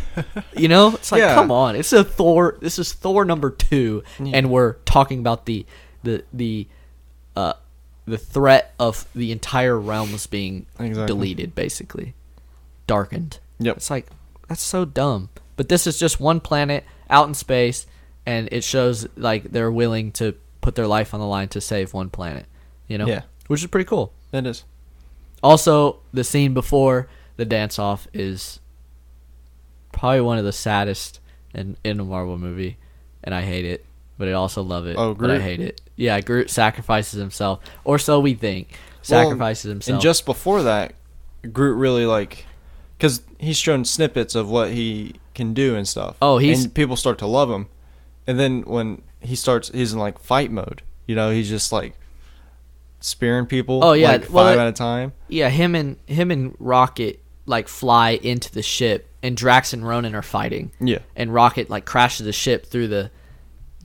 you know? It's like, Yeah. come on. It's a Thor. This is Thor number 2, and we're talking about the threat of the entire realms being deleted, basically, darkened. Yep. It's like, that's so dumb. But this is just one planet out in space, and it shows like they're willing to put their life on the line to save one planet. You know? Yeah. Which is pretty cool. It is. Also, the scene before the dance off is probably one of the saddest in a Marvel movie, and I hate it, but I also love it. Oh, but I Groot? hate it. Yeah, Groot sacrifices himself, or so we think. Sacrifices himself. And just before that, Groot really because he's shown snippets of what he can do and stuff. Oh, and people start to love him, and then when he's in like fight mode. You know, he's just like spearing people. Oh, yeah. like five at a time. Yeah, him and Rocket like fly into the ship, and Drax and Ronan are fighting. Yeah. And Rocket like crashes the ship through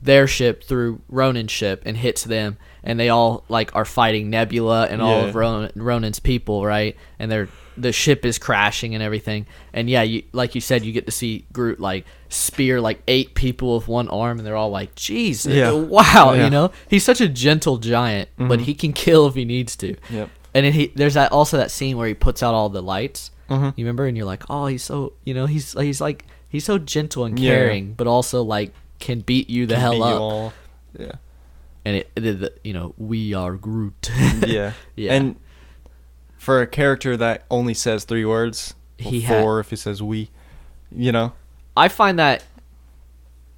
their ship through Ronan's ship and hits them, and they all like are fighting Nebula and all of Ronan's people, right? And the ship is crashing and everything. And yeah, like you said, you get to see Groot like spear like 8 people with one arm, and they're all like, "Jeez, wow!" Yeah. You know, he's such a gentle giant, but he can kill if he needs to. Yep. And then there's also that scene where he puts out all the lights. Mm-hmm. You remember? And you're like, "Oh, he's so, you know, he's so gentle and caring, but also like can beat you the hell up." All. Yeah. And we are Groot. Yeah. Yeah. And for a character that only says 3 words, if he says we, you know. I find that,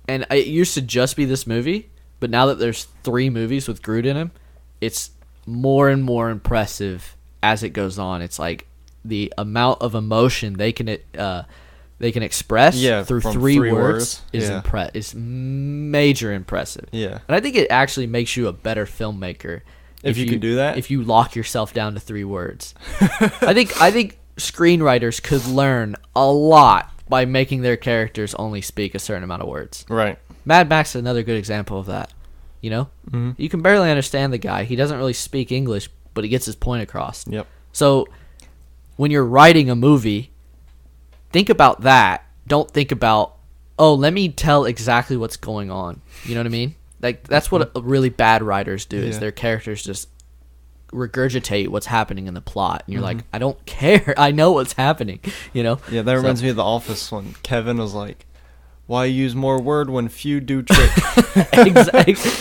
and it used to just be this movie, but now that there's 3 movies with Groot in him, it's more and more impressive as it goes on. It's like the amount of emotion they can express through 3 words is major impressive. Yeah. And I think it actually makes you a better filmmaker if you can do that. If you lock yourself down to 3 words. I think screenwriters could learn a lot by making their characters only speak a certain amount of words. Right. Mad Max is another good example of that. You know? Mm-hmm. You can barely understand the guy. He doesn't really speak English, but he gets his point across. Yep. So when you're writing a movie, think about that. Don't think about, let me tell exactly what's going on. You know what I mean? Like, that's what really bad writers do, is their characters just regurgitate what's happening in the plot. And you're like, I don't care. I know what's happening, you know? Yeah, that reminds me of The Office when Kevin was like, why use more word when few do trick?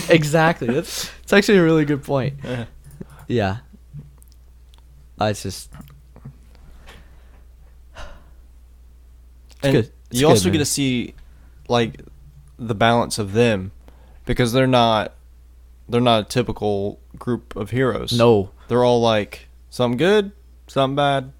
Exactly. It's actually a really good point. Yeah. It's just... And good. You also get to see like the balance of them, because they're not a typical group of heroes. No. They're all like something good, something bad.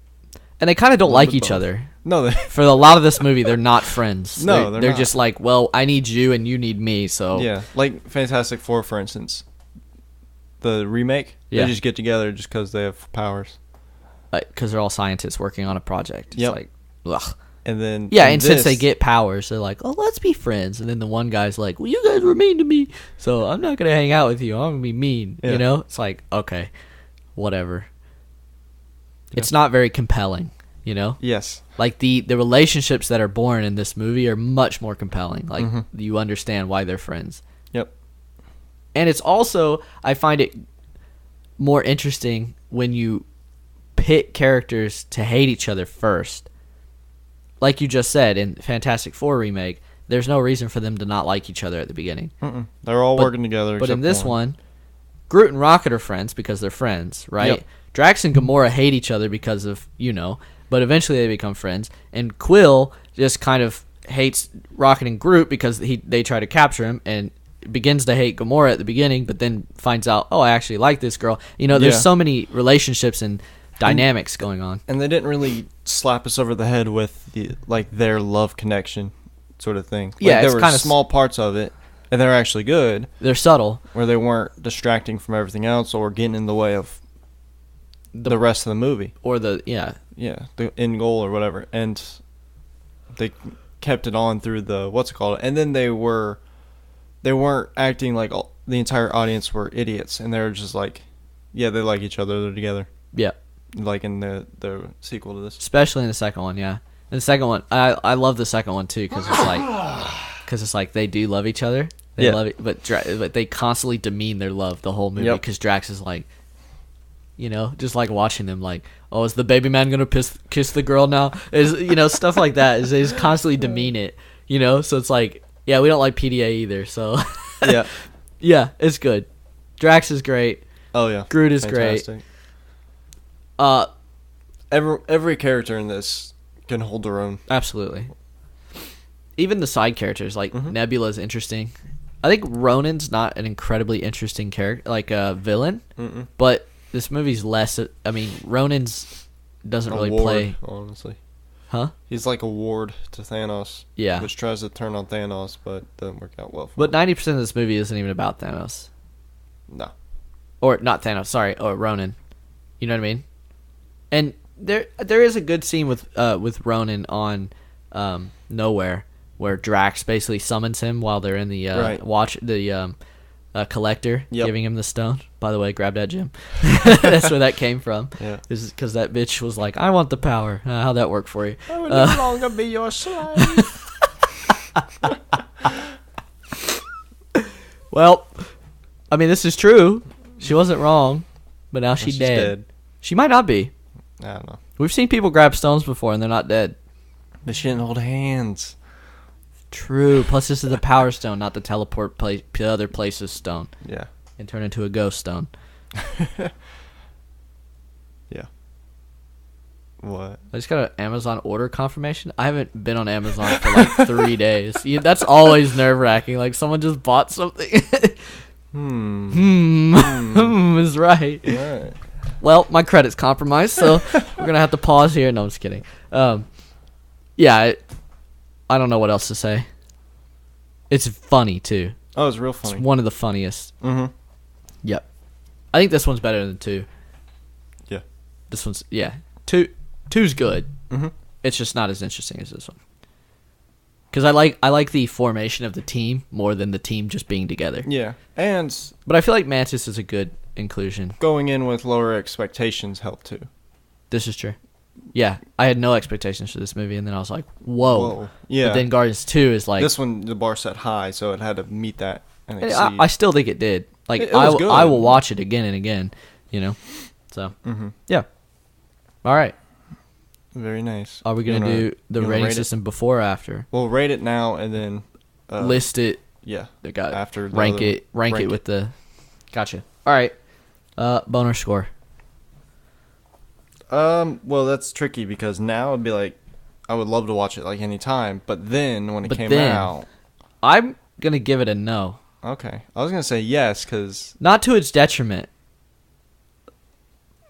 And they kind of don't like each other. No, for a lot of this movie, they're not friends. No, they're not. just like, well, I need you and you need me. So yeah, like Fantastic Four, for instance, the remake. Yeah. They just get together just because they have powers. Because they're all scientists working on a project. It's like, ugh. And then since they get powers, they're like, oh, let's be friends. And then the one guy's like, well, you guys were mean to me, so I'm not gonna hang out with you. I'm gonna be mean. Yeah. You know, it's like, okay, whatever. Yeah. It's not very compelling, you know? Yes. Like, the relationships that are born in this movie are much more compelling. Like, Mm-hmm. you understand why they're friends. Yep. And it's also, I find it more interesting when you pit characters to hate each other first. Like you just said, in Fantastic Four remake, there's no reason for them to not like each other at the beginning. Mm-mm. They're all working together. But in except this one. one, Groot and Rocket are friends because they're friends, right? Yep. Drax and Gamora hate each other because of, but eventually they become friends. And Quill just kind of hates Rocket and Groot because they try to capture him and begins to hate Gamora at the beginning, but then finds out, I actually like this girl. There's Yeah. so many relationships and dynamics going on. And they didn't really slap us over the head with their love connection sort of thing. Yeah, there it's were kinda small parts of it, and they're actually good, They're subtle. where they weren't distracting from everything else or getting in the way of the rest of the movie. Or the end goal or whatever. And they kept it on through the and then they weren't acting like the entire audience were idiots, and they were just like, yeah, they like each other, they're together. Yeah. Like in the sequel to this. Especially in the second one, yeah. And the second one, I love the second one too because it's like they do love each other. They love it, but they constantly demean their love the whole movie because Drax is like, just like watching them like, oh, is the baby man gonna kiss the girl now? Is stuff like that. Is constantly demean it, So it's like, yeah, we don't like PDA either. So Yeah. yeah, it's good. Drax is great. Oh yeah. Groot is Fantastic. great. Every character in this can hold their own. Absolutely. Even the side characters, like Mhm. Nebula's interesting. I think Ronan's not an incredibly interesting character, like a villain, Mm-mm. but this movie's less. I mean, Ronan's doesn't really Ward, play, honestly. huh? He's like a ward to Thanos. Yeah. Which tries to turn on Thanos, but doesn't work out well for But him. 90% of this movie isn't even about Thanos, No. or not Thanos. Sorry, or Ronan. You know what I mean? And there is a good scene with Ronan on Nowhere, where Drax basically summons him while they're in the Right. collector, Yep. giving him the stone. By the way, grab that, Jim. That's where that came from. Yeah. Is because that bitch was like, "I want the power." How'd that work for you? I will no longer be your slave. Well, I mean, this is true. She wasn't wrong, but now she's She's dead. dead. She might not be. I don't know. We've seen people grab stones before and they're not dead. But she didn't hold hands. True. Plus, this is the power stone, not the teleport to other places stone, Yeah. and turn into a ghost stone. Yeah. What? I just got an Amazon order confirmation. I haven't been on Amazon for like 3 days. Yeah, that's always nerve wracking. Like someone just bought something. Is right. Right. Well, my credit's compromised, so we're gonna have to pause here. No, I'm just kidding. Yeah, I don't know what else to say. It's funny too. Oh, it's real funny. It's one of the funniest. Mm-hmm. Yep. I think this one's better than 2. Yeah. This one's two's good. Mm-hmm. It's just not as interesting as this one. Because I like the formation of the team more than the team just being together. Yeah. And But I feel like Mantis is a good inclusion. going in with lower expectations helped too. This is true. Yeah, I had no expectations for this movie, and then I was like, whoa. Yeah. But then Guardians 2 is like... This one, the bar set high, so it had to meet that and exceed. I still think it did. Like, It was good. I will watch it again and again, So, Mm-hmm. yeah. All right. Very nice. Are we going to do the rating system before or after? We'll rate it now and then... List it. Yeah. They got After the rank other- it. Rank it with the... Gotcha. All right. Boner score. Well, that's tricky because now it'd be like, I would love to watch it like any time, but then when it came out, I'm going to give it a no. okay, I was gonna say yes because Not to its detriment,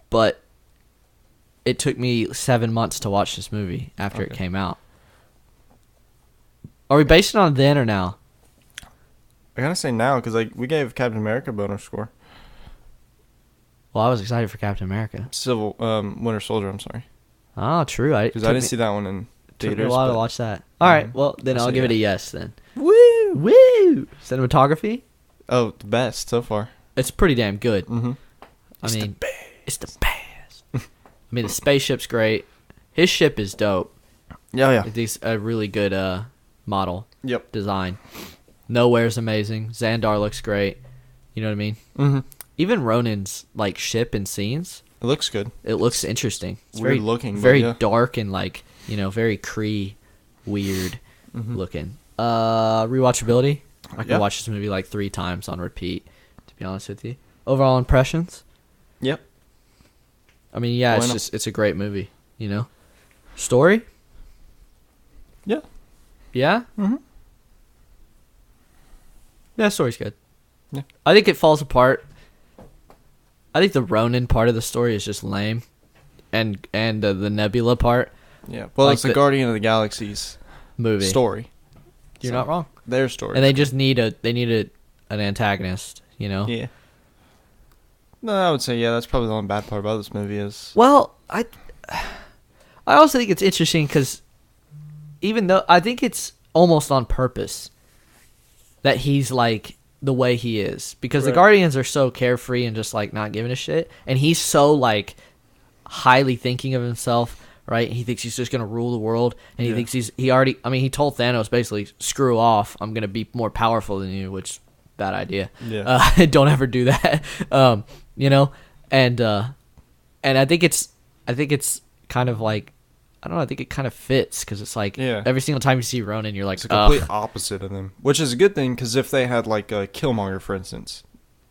but it took me 7 months to watch this movie after it Okay. came out. Are we basing it on then or now? I gotta say now because like we gave Captain America a bonus score. Well, I was excited for Captain America. Winter Soldier. I'm sorry Oh, true. because I didn't see that one in Took me theaters. a while to but- watch that. All right. Well, then I'll I'll say give it a yeah. yes then. Woo! Woo! Cinematography? Oh, the best so far. It's pretty damn good. Mm-hmm. I mean, It's the best. I mean, the spaceship's great. His ship is dope. Yeah. It's a really good model. Yep. Design. Nowhere's amazing. Xandar looks great. You know what I mean? Mm-hmm. Even Ronan's like ship and scenes. It looks good. It looks interesting. It's Weird very looking, very but yeah. dark and like very Kree, weird looking. Rewatchability. I could watch this movie like 3 times on repeat. To be honest with you. Overall impressions. Yep. I mean, yeah, it's a great movie. Story. Yeah. Yeah. Mm-hmm. Yeah, story's good. Yeah. I think it falls apart. I think the Ronin part of the story is just lame, and the Nebula part. Yeah. Well, like it's the Guardian of the Galaxy's movie story. You're not wrong. Their story. And they just need an antagonist. Yeah. No, I would say that's probably the only bad part about this movie is. Well, I also think it's interesting because even though I think it's almost on purpose that he's like the way he is, because the Guardians are so carefree and just like not giving a shit, and he's so like highly thinking of himself, right? He thinks he's just gonna rule the world, and he thinks he told Thanos basically, screw off, I'm gonna be more powerful than you, which bad idea. Don't ever do that. And I think it's kind of like, I don't know, I think it kind of fits because it's like every single time you see Ronan, you're like, it's a complete opposite of them, which is a good thing because if they had like a Killmonger, for instance,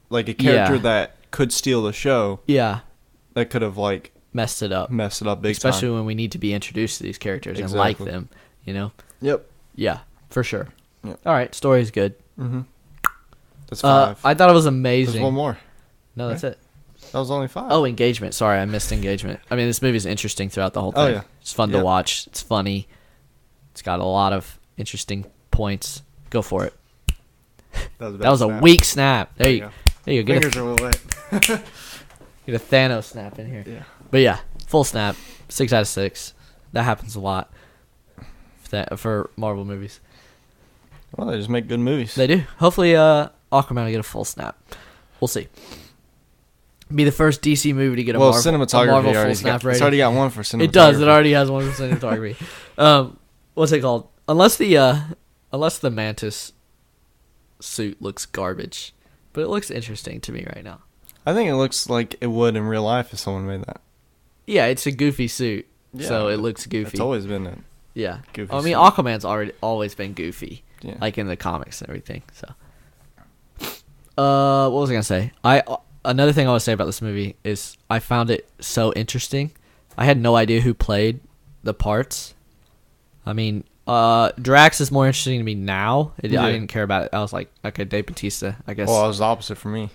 like a character that could steal the show, that could have like messed it up big especially time. when we need to be introduced to these characters and like them, Yep. Yeah, for sure. Yep. All right, story's good. Mm-hmm. That's 5. I thought it was amazing. There's one more. No, that's it. That was only 5. Oh, engagement. Sorry, I missed engagement. I mean, this movie's interesting throughout the whole thing. Oh, yeah. It's fun to watch. It's funny. It's got a lot of interesting points. Go for it. That was a weak snap. There you go. There you go. Fingers are a little wet. Get a Thanos snap in here. Yeah. But yeah, full snap. 6 out of 6. That happens a lot for Marvel movies. Well, they just make good movies. They do. Hopefully, Aquaman will get a full snap. We'll see. Be the first DC movie to get a Marvel full snap rating. It's already got one for cinematography. It does. It already has one for cinematography. What's it called? Unless the Mantis suit looks garbage, but it looks interesting to me right now. I think it looks like it would in real life if someone made that. Yeah, it's a goofy suit, so it looks goofy. It's always been it. Yeah. Goofy I mean, suit. Aquaman's always been goofy, like in the comics and everything. So, what was I gonna say? Another thing I want to say about this movie is I found it so interesting. I had no idea who played the parts. I mean, Drax is more interesting to me now. I didn't care about it. I was like, okay, Dave Bautista, I guess. Well, it was the opposite for me.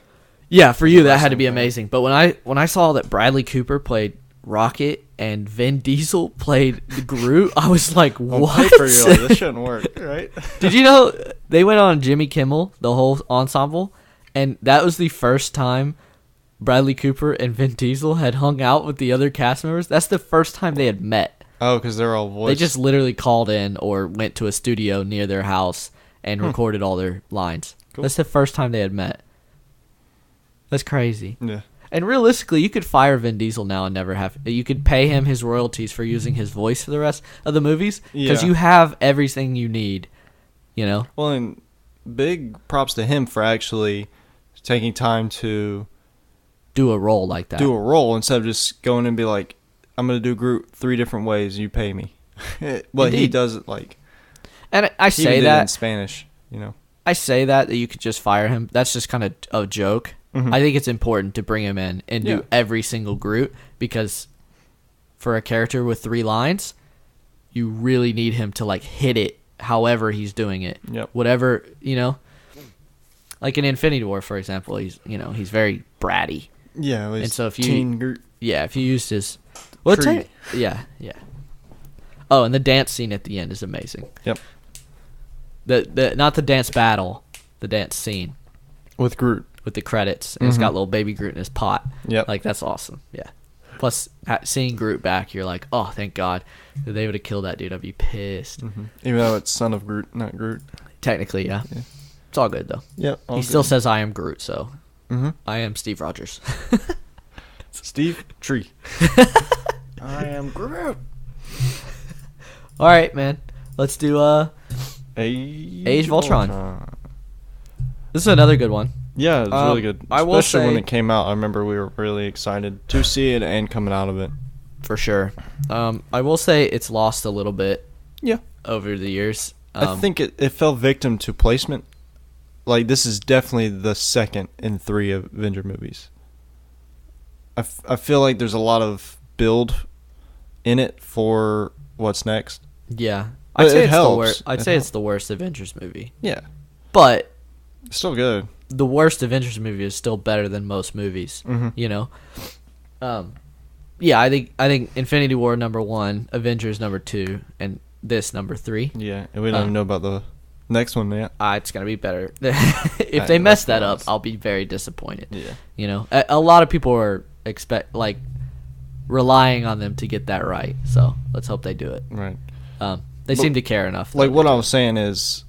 Yeah, for you that had to be amazing. But when I saw that Bradley Cooper played Rocket and Vin Diesel played Groot, I was like, what? On paper, you're like, this shouldn't work, right? Did you know they went on Jimmy Kimmel, the whole ensemble, and that was the first time Bradley Cooper and Vin Diesel had hung out with the other cast members? That's the first time they had met. Oh, because they're all voiced. They just literally called in or went to a studio near their house and recorded all their lines. Cool. That's the first time they had met. That's crazy. Yeah. And realistically, you could fire Vin Diesel now and never have. You could pay him his royalties for using his voice for the rest of the movies because you have everything you need. Well, and big props to him for actually taking time to do a role like that. Do a role instead of just going and be like, I'm going to do Groot 3 different ways. You pay me. But he does it like. And I say he did that it in Spanish. I say that you could just fire him. That's just kind of a joke. Mm-hmm. I think it's important to bring him in and do every single Groot because for a character with 3 lines, you really need him to like hit it however he's doing it. Yep. Whatever, like in Infinity War, for example, he's very bratty. Yeah, and so if Groot. If you used his yeah. Oh, and the dance scene at the end is amazing. Yep. The not the dance battle, the dance scene with Groot. With the credits, and it's got little baby Groot in his pot. Yep. Like, that's awesome. Yeah. Plus, seeing Groot back, you're like, oh, thank God. If they would have killed that dude, I'd be pissed. Mm-hmm. Even though it's son of Groot, not Groot. Technically, yeah. It's all good, though. Yep. He still says, I am Groot, so I am Steve Rogers. Steve Tree. I am Groot. All right, man. Let's do Age of Ultron. This is another good one. Yeah, it's really good. I will Especially when say- it came out. I remember we were really excited to see it and coming out of it. For sure. I will say it's lost a little bit Yeah. over the years. I think it fell victim to placement. Like, this is definitely the second in 3 Avenger movies. I feel like there's a lot of build in it for what's next. Yeah. But I'd say it it's helps. the worst. I'd It say helps. it's the worst Avengers movie. Yeah. But It's still good. the worst Avengers movie is still better than most movies. Mhm. You know. Yeah, I think Infinity War #1, Avengers #2, and this #3. Yeah, and we don't even know about the next one yet. It's gonna be better. If they mess that up, honest. I'll be very disappointed. Yeah. You know, a lot of people are relying on them to get that right. So let's hope they do it. Right. They seem to care enough. Like, what I was saying is,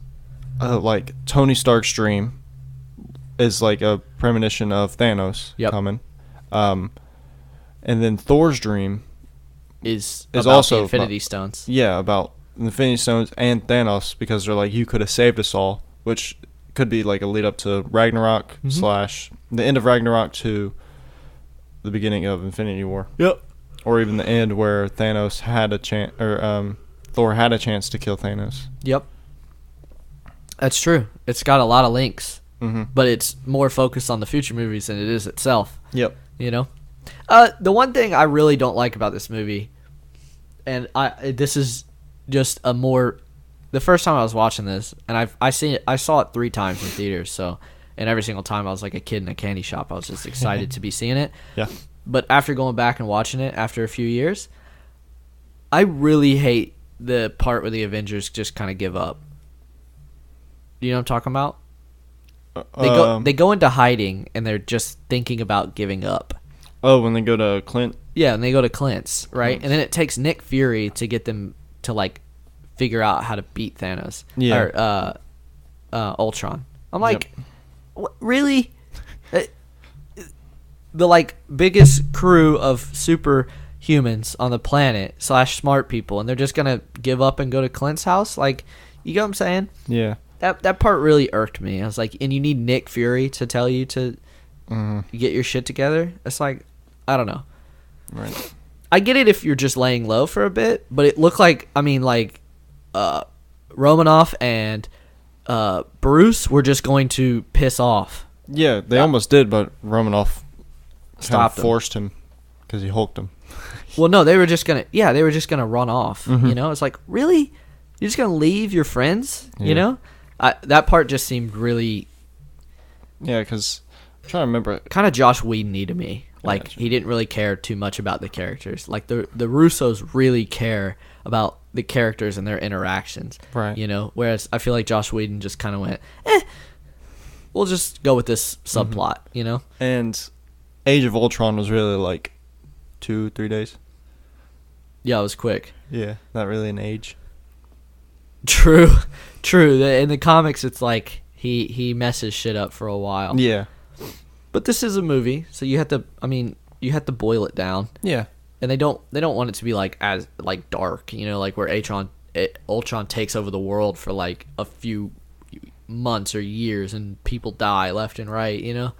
like, Tony Stark's dream is like a premonition of Thanos coming. And then Thor's dream is is about also the Infinity Stones. Yeah, about the Infinity Stones and Thanos, because they're like, you could have saved us all, which could be like a lead up to Ragnarok / the end of Ragnarok to the beginning of Infinity War. Yep. Or even the end where Thanos had a chance, or Thor had a chance to kill Thanos. Yep. That's true. It's got a lot of links, but it's more focused on the future movies than it is itself. Yep. You know? The one thing I really don't like about this movie, and this is just the first time I was watching this, and I saw it 3 times in theaters, so, and every single time I was like a kid in a candy shop. I was just excited to be seeing it. Yeah. But after going back and watching it after a few years, I really hate the part where the Avengers just kind of give up. You know what I'm talking about? They go into hiding and they're just thinking about giving up. Oh, when they go to Clint. Yeah, and they go to Clint's, right? And then it takes Nick Fury to get them to like figure out how to beat Thanos. Yeah. Or Ultron. I'm like, what, really? The like biggest crew of superhumans on the planet / smart people, and they're just gonna give up and go to Clint's house? Like, you get what I'm saying? Yeah. That part really irked me. I was like, and you need Nick Fury to tell you to get your shit together? It's like, I don't know. Right. I get it if you're just laying low for a bit, but it looked like, Romanoff and Bruce were just going to piss off. Yeah, they almost did, but Romanoff Stopped him. forced him because he hulked him. Well, no, they were just gonna run off. You know, it's like, really, you're just gonna leave your friends? Yeah. You know, that part just seemed really Yeah, because I'm trying to remember. kind of Josh Whedon-y to me. Like, Gotcha. he didn't really care too much about the characters. Like, the Russos really care about the characters and their interactions. Right. You know, whereas I feel like Josh Whedon just kind of went, we'll just go with this subplot. You know. And Age of Ultron was really like 2-3 days. Yeah, it was quick. Yeah, not really an age. True. In the comics, it's like he messes shit up for a while. Yeah. But this is a movie, so you have to to boil it down. Yeah. And they don't want it to be like as like dark, you know, like where Ultron takes over the world for like a few months or years and people die left and right, you know.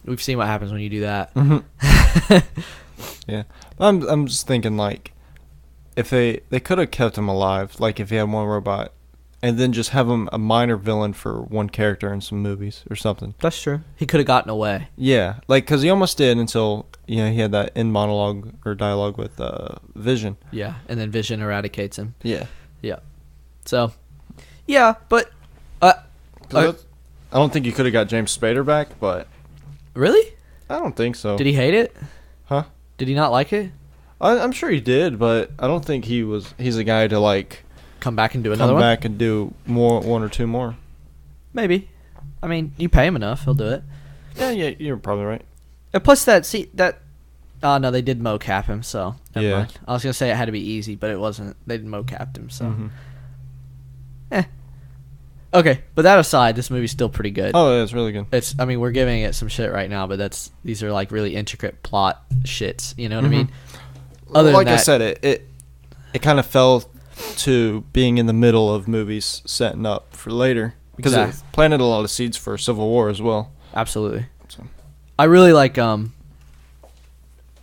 We've seen what happens when you do that. Yeah. I'm just thinking, like, if they could have kept him alive, like if he had one robot, and then just have him a minor villain for one character in some movies or something. That's true. He could have gotten away. Yeah, like, because he almost did until, he had that end monologue or dialogue with Vision. Yeah, and then Vision eradicates him. Yeah. Yeah. So, yeah, but I don't think you could have got James Spader back, but really? I don't think so. Did he hate it? Huh? Did he not like it? I'm sure he did, but I don't think he's a guy to, like, Come back and do another come one? back and do one or two more. Maybe. I mean, you pay him enough, he'll do it. Yeah, you're probably right. And plus oh no, they did mocap him, so never Yeah. mind. I was gonna say it had to be easy, but it wasn't. They did mocap him, so Okay, but that aside, this movie's still pretty good. Oh, yeah, it's really good. I mean, we're giving it some shit right now, but these are like really intricate plot shits. You know what I mean? Other like than that, I said, it kind of fell to being in the middle of movies setting up for later because it planted a lot of seeds for Civil War as well. Absolutely. So. I really like Ultron.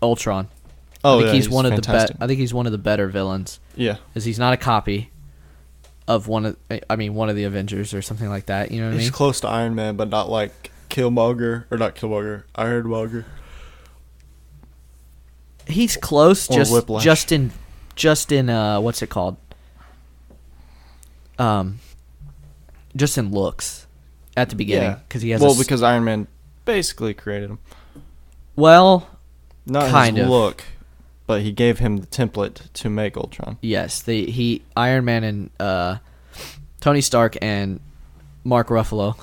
Oh, I think yeah, he's one fantastic. of the I think he's one of the better villains. Yeah, because he's not a copy of one of the Avengers or something like that. You know what I mean? He's close to Iron Man, but not like Ironmonger. He's close, Or Whiplash. just in what's it called? Just in looks at the beginning because he has because Iron Man basically created him. Well, Not kind his of. look, but he gave him the template to make Ultron. Yes, Iron Man and Tony Stark and Mark Ruffalo.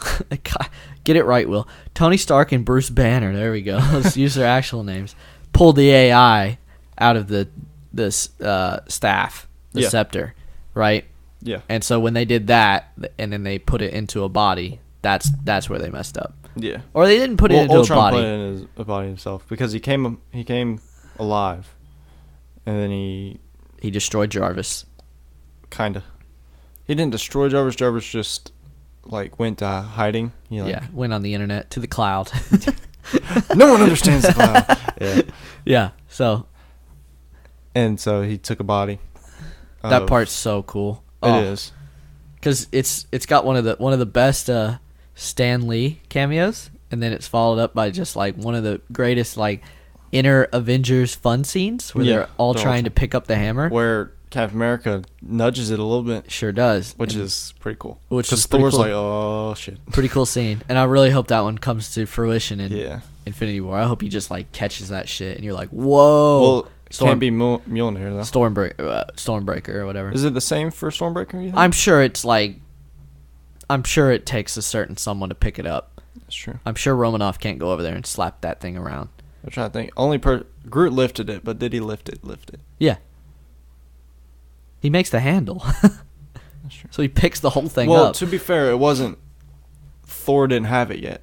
Get it right, Will. Tony Stark and Bruce Banner. There we go. Let's use their actual names. Pulled the AI out of the staff, the scepter, right? Yeah. And so when they did that, and then they put it into a body, that's where they messed up. Yeah. Or they didn't put it into Ultron a body. put it in a body himself because he came alive, and then he destroyed Jarvis. kinda. He didn't destroy Jarvis. Jarvis just like went to hiding. Went on the internet to the cloud. No one understands the cloud. Yeah. Yeah. So And so he took a body. that part's so cool. It is. Because it's got one of the best Stan Lee cameos, and then it's followed up by just like one of the greatest like inner Avengers fun scenes where they're all trying to pick up the hammer. Where Captain America nudges it a little bit. Sure does, Which is pretty cool. Which is Thor's cool. like, oh shit. Pretty cool scene, and I really hope that one comes to fruition in Yeah. Infinity War. I hope he just like catches that shit, and you're like, whoa. Well, can't be Mjolnir though. Stormbreaker or whatever. Is it the same for Stormbreaker? You think? I'm sure it takes a certain someone to pick it up. That's true. I'm sure Romanoff can't go over there and slap that thing around. I'm trying to think. Groot lifted it, but did he lift it? Yeah. He makes the handle. That's true. So he picks the whole thing Well, up. to be fair, it wasn't. Thor didn't have it yet.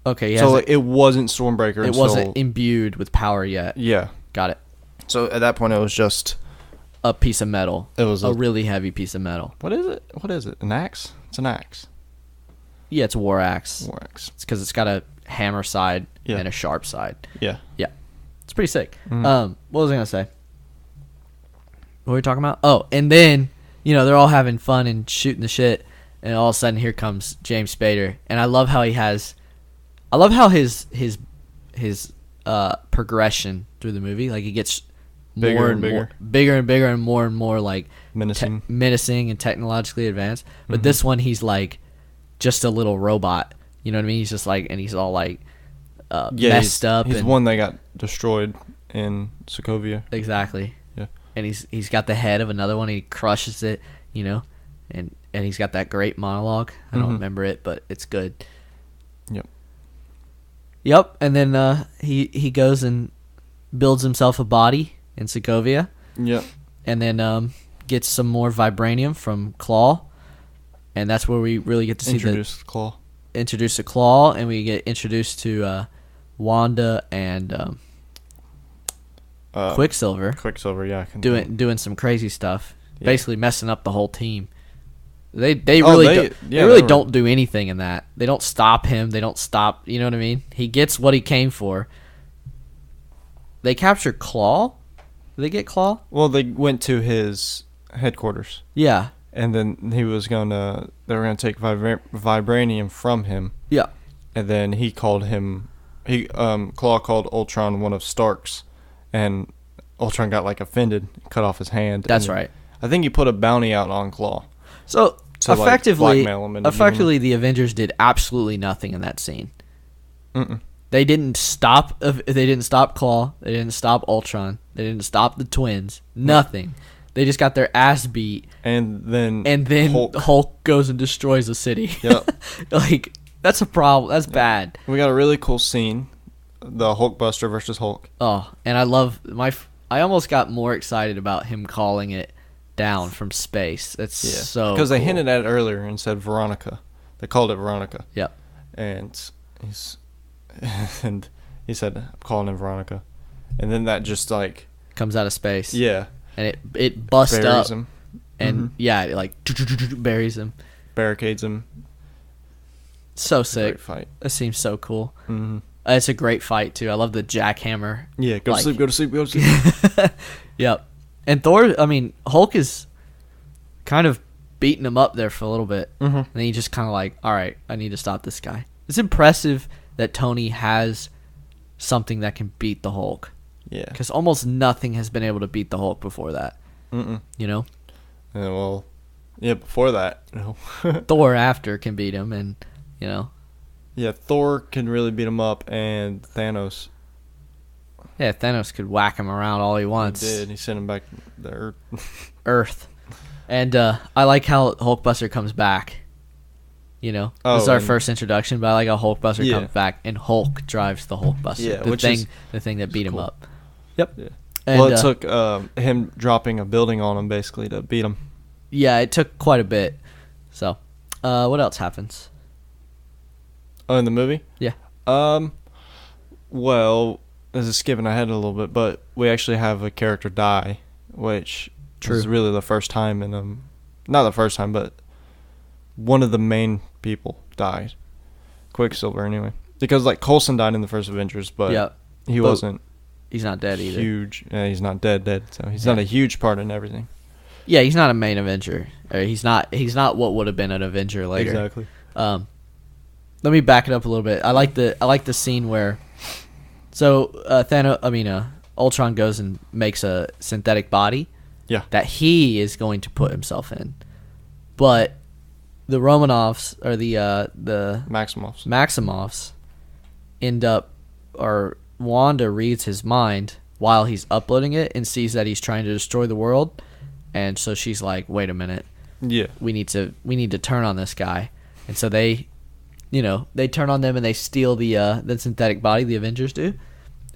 Okay, So it wasn't Stormbreaker. it wasn't imbued with power yet. Yeah. Got it. So at that point, it was just. A piece of metal. It was a really heavy piece of metal. What is it? An axe? It's an axe. Yeah, it's a war axe. War axe. It's because it's got a hammer side and a sharp side. Yeah. Yeah. It's pretty sick. Mhm. What was I going to say? What were we talking about? Oh, and then, they're all having fun and shooting the shit, and all of a sudden here comes James Spader, and I love how his progression through the movie, like he gets bigger and bigger and more like menacing and technologically advanced. But this one, he's like just a little robot. You know what I mean? He's just like, and he's all like messed up. He's one that got destroyed in Sokovia. Exactly. Yeah. And he's got the head of another one. And he crushes it, and he's got that great monologue. I don't remember it, but it's good. Yep. And then he goes and builds himself a body in Sokovia. Yep. And then gets some more vibranium from Claw, and that's where we really get to see introduce the Claw, and we get introduced to Wanda and Quicksilver. Yeah. Doing some crazy stuff, basically messing up the whole team. They really don't do anything in that. They don't stop him. They don't stop. You know what I mean? He gets what he came for. They capture Claw. Did they get Claw? Well, they went to his headquarters. Yeah. And then they were gonna take vibranium from him. Yeah. And then Claw called Ultron one of Stark's, and Ultron got like offended, cut off his hand. That's right. I think he put a bounty out on Claw. So effectively, blackmail him the Avengers did absolutely nothing in that scene. They didn't stop. They didn't stop Claw. They didn't stop Ultron. They didn't stop the twins. Nothing. They just got their ass beat. And then Hulk goes and destroys the city. Yep. Like, that's a problem. That's bad. We got a really cool scene, the Hulkbuster versus Hulk. Oh, and I almost got more excited about him calling it down from space. That's so because they cool. hinted at it earlier and said Veronica. They called it Veronica. Yep. And and he said, I'm calling him Veronica. And then that just like comes out of space. Yeah. And it busts buries up. Him. And yeah, it like buries him. Barricades him. So sick. Great fight. That seems so cool. Mm-hmm. It's a great fight too. I love the jackhammer. Yeah, go to sleep, go to sleep, go to sleep. Yep. And Thor, I mean, Hulk is kind of beating him up there for a little bit. Mm-hmm. And then he just kind of like, all right, I need to stop this guy. It's impressive that Tony has something that can beat the Hulk. Yeah. Because almost nothing has been able to beat the Hulk before that. Mm-mm. You know? Yeah, well, yeah, before that, no. Thor after can beat him, and, you know. Yeah, Thor can really beat him up, and Thanos. Yeah, Thanos could whack him around all he wants. He did. He sent him back to Earth. Earth. And I like how Hulkbuster comes back. You know, this is our first introduction, but I like how Hulkbuster comes back, and Hulk drives the Hulkbuster. Yeah, the thing that beat him cool. up. Yep. Yeah. And, well, it took him dropping a building on him basically to beat him. Yeah, it took quite a bit. So, what else happens? Oh, in the movie? Yeah. Well, this is skipping ahead a little bit, but we actually have a character die, which is really the first time in not the first time, but one of the main people died. Quicksilver, anyway. Because, like, Coulson died in the first Avengers, but he wasn't. He's not dead either. Huge. Yeah, he's not dead. So he's not a huge part in everything. Yeah, he's not a main Avenger. Or he's not what would have been an Avenger later. Exactly. Let me back it up a little bit. I like the scene where, Ultron goes and makes a synthetic body. Yeah. That he is going to put himself in, but the Romanovs or the Maximoffs end up, or Wanda reads his mind while he's uploading it and sees that he's trying to destroy the world, and so she's like, "Wait a minute, yeah, we need to turn on this guy," and so they turn on them and they steal the synthetic body. The Avengers do,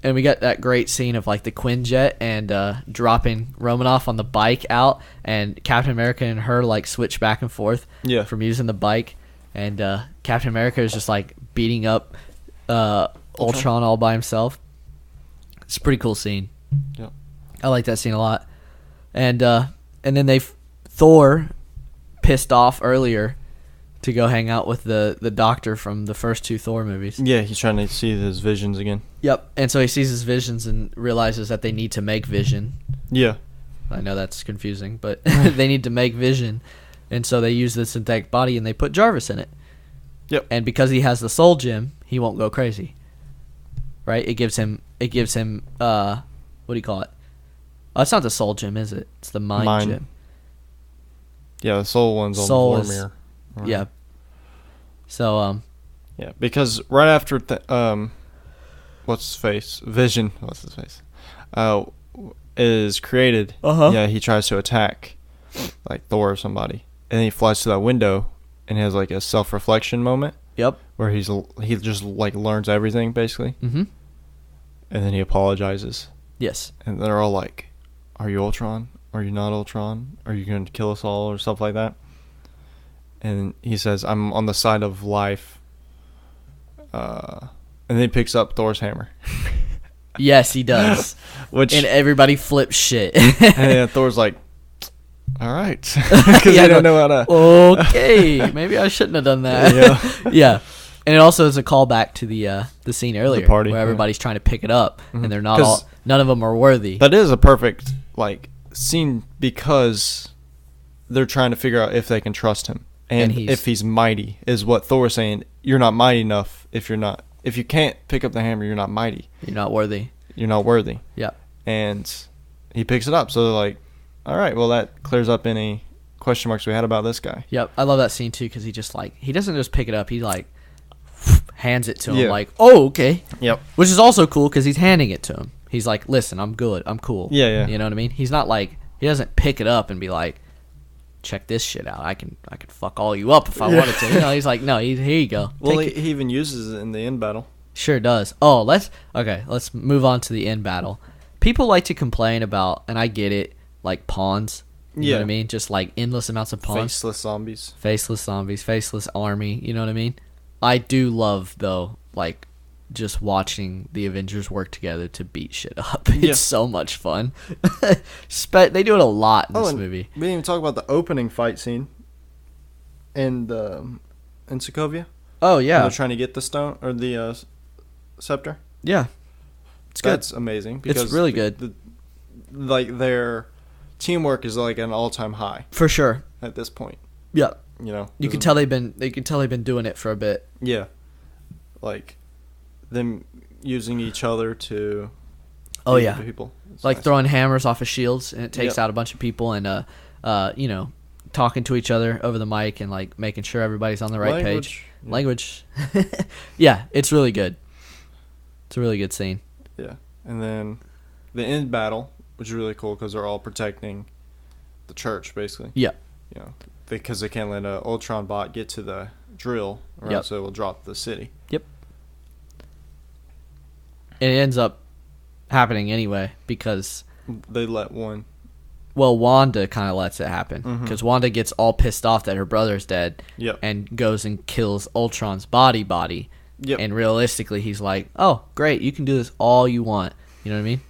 and we got that great scene of like the Quinjet and dropping Romanoff on the bike out, and Captain America and her like switch back and forth from using the bike, and Captain America is just like beating up Ultron all by himself. It's a pretty cool scene. Yeah, I like that scene a lot. And then Thor pissed off earlier to go hang out with the doctor from the first two Thor movies. Yeah, he's trying to see his visions again. Yep. And so he sees his visions and realizes that they need to make Vision. Yeah. I know that's confusing, but they need to make Vision. And so they use the synthetic body and they put Jarvis in it. Yep. And because he has the soul gem, he won't go crazy. Right? It gives him what do you call it? Oh, it's not the soul gem, is it? It's the mind gem. Yeah, the soul one's on the floor mirror. Right. Yeah. So yeah, because right after what's his face? Vision, what's his face? Is created. Yeah, he tries to attack like Thor or somebody. And then he flies to that window and has like a self-reflection moment. Yep. Where he just like learns everything basically. Mm-hmm. And then he apologizes. Yes. And they're all like, "Are you Ultron? Are you not Ultron? Are you going to kill us all?" or stuff like that. And he says, "I'm on the side of life." And then he picks up Thor's hammer. Yes, he does. And everybody flips shit. And Thor's like, "All right," because they don't know how to. Okay, maybe I shouldn't have done that. Yeah. Yeah. And it also is a callback to the scene earlier, the party, where everybody's trying to pick it up, and they're not all. None of them are worthy. That is a perfect like scene because they're trying to figure out if they can trust him and if he's mighty. Is what Thor is saying. You're not mighty enough if you can't pick up the hammer. You're not mighty. You're not worthy. You're not worthy. Yeah. And he picks it up. So they're like, all right, well that clears up any question marks we had about this guy. Yep. I love that scene too because he doesn't just pick it up. He like hands it to him like, "Oh, okay." Yep. Which is also cool because he's handing it to him. He's like, "Listen, I'm good. I'm cool." Yeah. You know what I mean? He's not like, he doesn't pick it up and be like, "Check this shit out. I can fuck all you up if I wanted to." You know, he's like, "No, here you go." Well, he even uses it in the end battle. Sure does. Oh, let's move on to the end battle. People like to complain about, and I get it, like pawns. You know what I mean? Just like endless amounts of puns. Faceless zombies. Faceless zombies, faceless army. You know what I mean? I do love though, like just watching the Avengers work together to beat shit up. It's so much fun. They do it a lot in this movie. We didn't even talk about the opening fight scene in Sokovia. Oh yeah, they're trying to get the stone or the scepter. Yeah, That's amazing. Because it's really good. Like their teamwork is like an all-time high for sure at this point. Yeah, you know, you can tell they've been doing it for a bit. Yeah, like them using each other to. Oh yeah, people. It's like nice. Throwing hammers off of shields, and it takes out a bunch of people, and you know, talking to each other over the mic and like making sure everybody's on the right page. Yeah. Language. Yeah, it's really good. It's a really good scene. Yeah, and then the end battle, which is really cool because they're all protecting the church, basically. Yeah. You know, because they can't let a Ultron bot get to the drill, or else it will drop the city. Yep. And it ends up happening anyway because they let one. Well, Wanda kind of lets it happen because Wanda gets all pissed off that her brother's dead. Yep. And goes and kills Ultron's body. Yep. And realistically, he's like, "Oh, great, you can do this all you want." You know what I mean?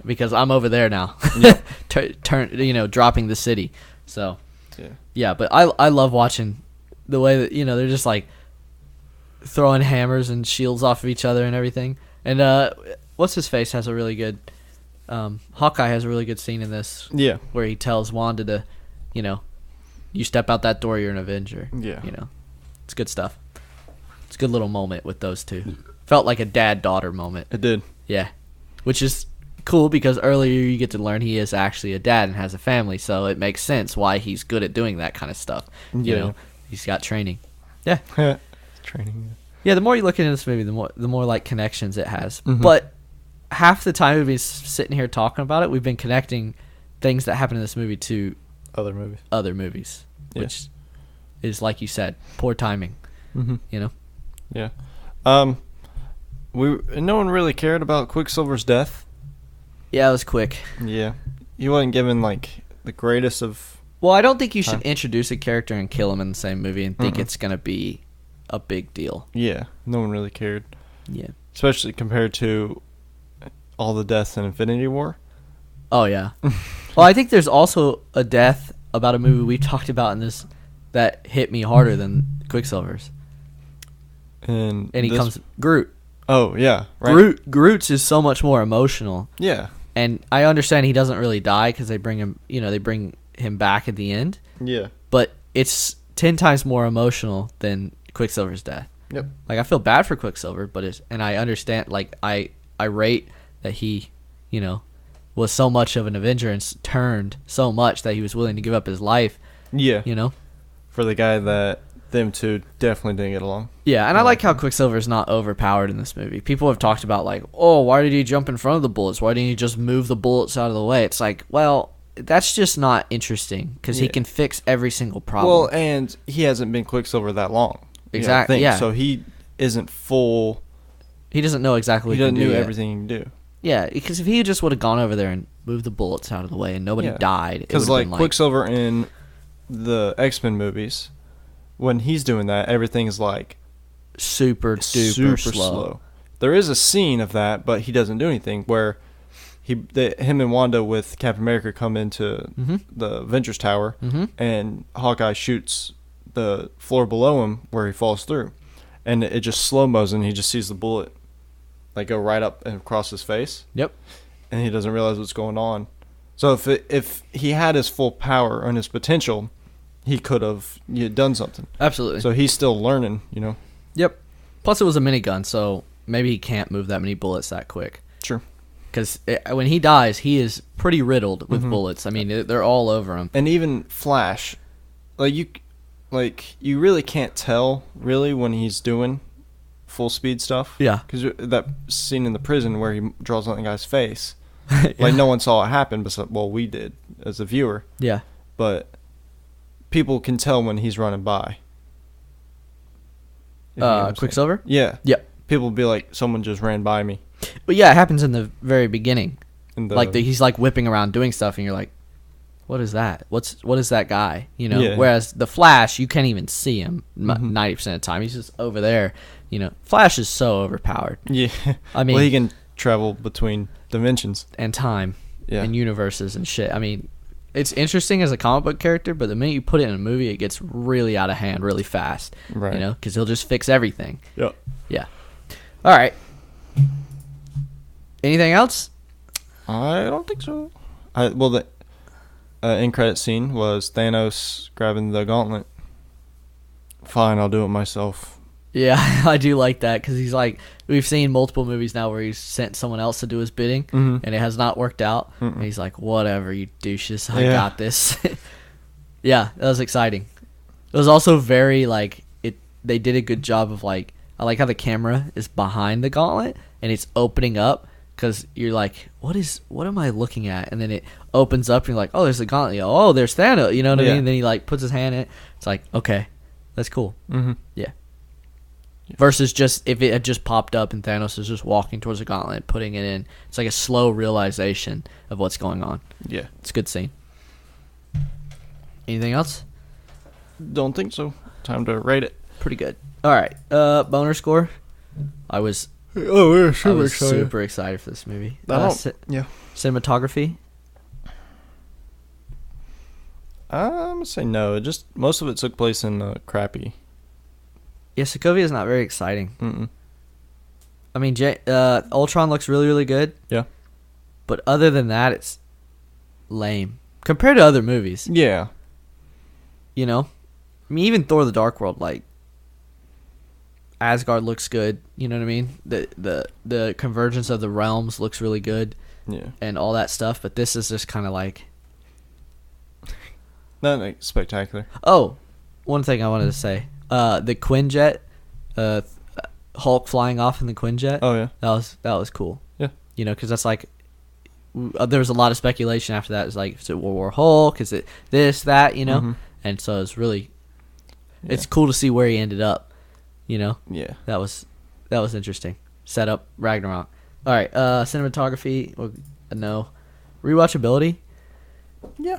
Because I'm over there now, dropping the city. So, yeah. But I love watching the way that they're just like throwing hammers and shields off of each other and everything. And what's his face has a really good. Hawkeye has a really good scene in this. Yeah. Where he tells Wanda to, you step out that door, you're an Avenger. Yeah. It's good stuff. It's a good little moment with those two. Felt like a dad-daughter moment. It did. Yeah. Which is cool because earlier you get to learn he is actually a dad and has a family, so it makes sense why he's good at doing that kind of stuff. You know, he's got training. Yeah. Training. Yeah, the more you look into this movie, the more like connections it has. But half the time we've been sitting here talking about it, we've been connecting things that happen in this movie to other movies, which is, like you said, poor timing. Yeah. No one really cared about Quicksilver's death. Yeah, it was quick. Yeah. He wasn't given like the greatest of. Well, I don't think you should introduce a character and kill him in the same movie and think it's gonna be a big deal. Yeah, no one really cared. Yeah. Especially compared to all the deaths in Infinity War. Oh yeah. Well, I think there's also a death about a movie we talked about in this that hit me harder than Quicksilver's. And he comes Groot. Oh yeah, right. Groot's is so much more emotional. Yeah. And I understand he doesn't really die because they bring him back at the end. Yeah. But it's 10 times more emotional than Quicksilver's death. Yep. Like I feel bad for Quicksilver, but I understand. Like I rate that he, was so much of an Avenger and turned so much that he was willing to give up his life. Yeah. For the guy that them two definitely didn't get along. Yeah, and I like how Quicksilver's not overpowered in this movie. People have talked about like, oh, why did he jump in front of the bullets? Why didn't he just move the bullets out of the way? It's like, well, that's just not interesting because he can fix every single problem. Well, and he hasn't been Quicksilver that long. Exactly. Yeah. So he isn't full. He doesn't know exactly what he doesn't can do know yet. everything he can do. Yeah, because if he just would have gone over there and moved the bullets out of the way and nobody died, because like Quicksilver in the X-Men movies, when he's doing that, everything's like super slow. There is a scene of that, but he doesn't do anything. Where him and Wanda with Captain America come into the Avengers Tower, and Hawkeye shoots the floor below him where he falls through, and it just slow-mos and he just sees the bullet like go right up and across his face. Yep. And he doesn't realize what's going on. So if he had his full power and his potential, he could have done something. Absolutely. So he's still learning, Yep. Plus, it was a minigun, so maybe he can't move that many bullets that quick. Sure. Because when he dies, he is pretty riddled with bullets. I mean, they're all over him. And even Flash, you really can't tell really when he's doing full speed stuff. Yeah. Because that scene in the prison where he draws on the guy's face, like no one saw it happen, but we did as a viewer. Yeah. But people can tell when he's running by. Quicksilver? Yeah. Yep. People will be like, someone just ran by me. But yeah, it happens in the very beginning. He's like whipping around doing stuff, and you're like, what is that? What is that guy? You know. Yeah. Whereas the Flash, you can't even see him 90% of the time. He's just over there. You know, Flash is so overpowered. Yeah. I mean, well, he can travel between dimensions and time, Yeah. and universes and shit. I mean, it's interesting as a comic book character, but the minute you put it in a movie, it gets really out of hand really fast. Right. You know, because he'll just fix everything. Yep. Yeah. All right. Anything else? I don't think so. Well, the end credit scene was Thanos grabbing the gauntlet. Fine, I'll do it myself. Yeah, I do like that because he's like, we've seen multiple movies now where he's sent someone else to do his bidding and it has not worked out. And he's like, whatever, you douches, I got this. Yeah, that was exciting. It was also very like they did a good job of like, I like how the camera is behind the gauntlet and it's opening up because you're like, what am I looking at? And then it opens up and you're like, oh, there's the gauntlet. Oh, there's Thanos. You know what I mean? And then he like puts his hand in it. It's like, okay, that's cool. Yeah. Versus just if it had just popped up and Thanos is just walking towards the gauntlet, putting it in. It's like a slow realization of what's going on. Yeah. It's a good scene. Anything else? Don't think so. Time to rate it. Pretty good. All right. Boner score. I was super excited for this movie. Yeah. Cinematography. I'm gonna say no. Most of it took place in crappy. Yeah, Sokovia is not very exciting. I mean, Ultron looks really, really good. Yeah. But other than that, it's lame compared to other movies. Yeah. You know, I mean, even Thor: The Dark World, like Asgard looks good. You know what I mean? The convergence of the realms looks really good. Yeah. And all that stuff. But this is just kind of like. Not like spectacular. Oh, one thing I wanted to say. The Quinjet, Hulk flying off in the Quinjet. Oh yeah. That was cool. Yeah. You know, because that's like. There was a lot of speculation after that. It's like, is it World War Hulk? Is it this, that? You know. And so it's really. It's cool to see where he ended up. You know. Yeah. That was interesting. Set up Ragnarok. All right. Cinematography. Well, no. Rewatchability. Yeah.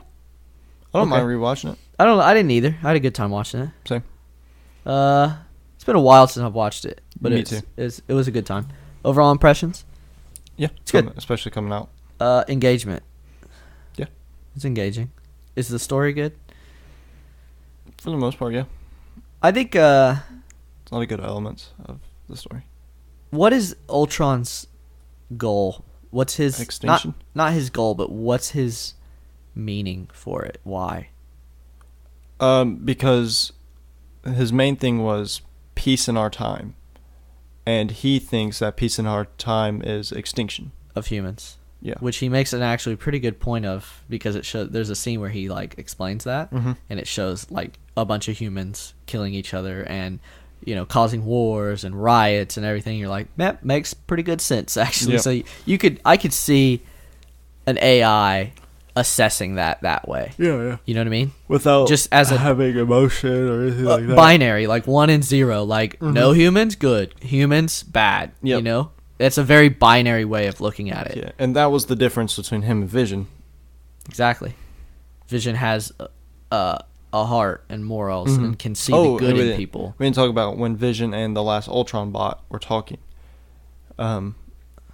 I don't mind rewatching it. I didn't either. I had a good time watching it. Same. It's been a while since I've watched it, but Me too. It was a good time. Overall impressions? Yeah, it's good, especially coming out. Engagement. Yeah, it's engaging. Is the story good? For the most part, yeah. I think it's a lot of good elements of the story. What is Ultron's goal? What's his extinction? Not his goal, but what's his meaning for it? Why? Because his main thing was peace in our time, and he thinks that peace in our time is extinction of humans. Yeah, which he makes an actually pretty good point of, because it shows there's a scene where he like explains that, and it shows like a bunch of humans killing each other and causing wars and riots and everything. You're like, that makes pretty good sense actually. Yep. So I could see an AI assessing that way. Yeah. You know what I mean? Without just as having emotion or anything like that. Binary, like 1 and 0, like no humans, good. Humans, bad. Yep. You know? It's a very binary way of looking at it. Yeah, and that was the difference between him and Vision. Exactly. Vision has a heart and morals and can see the good in people. We didn't talk about when Vision and the last Ultron bot were talking.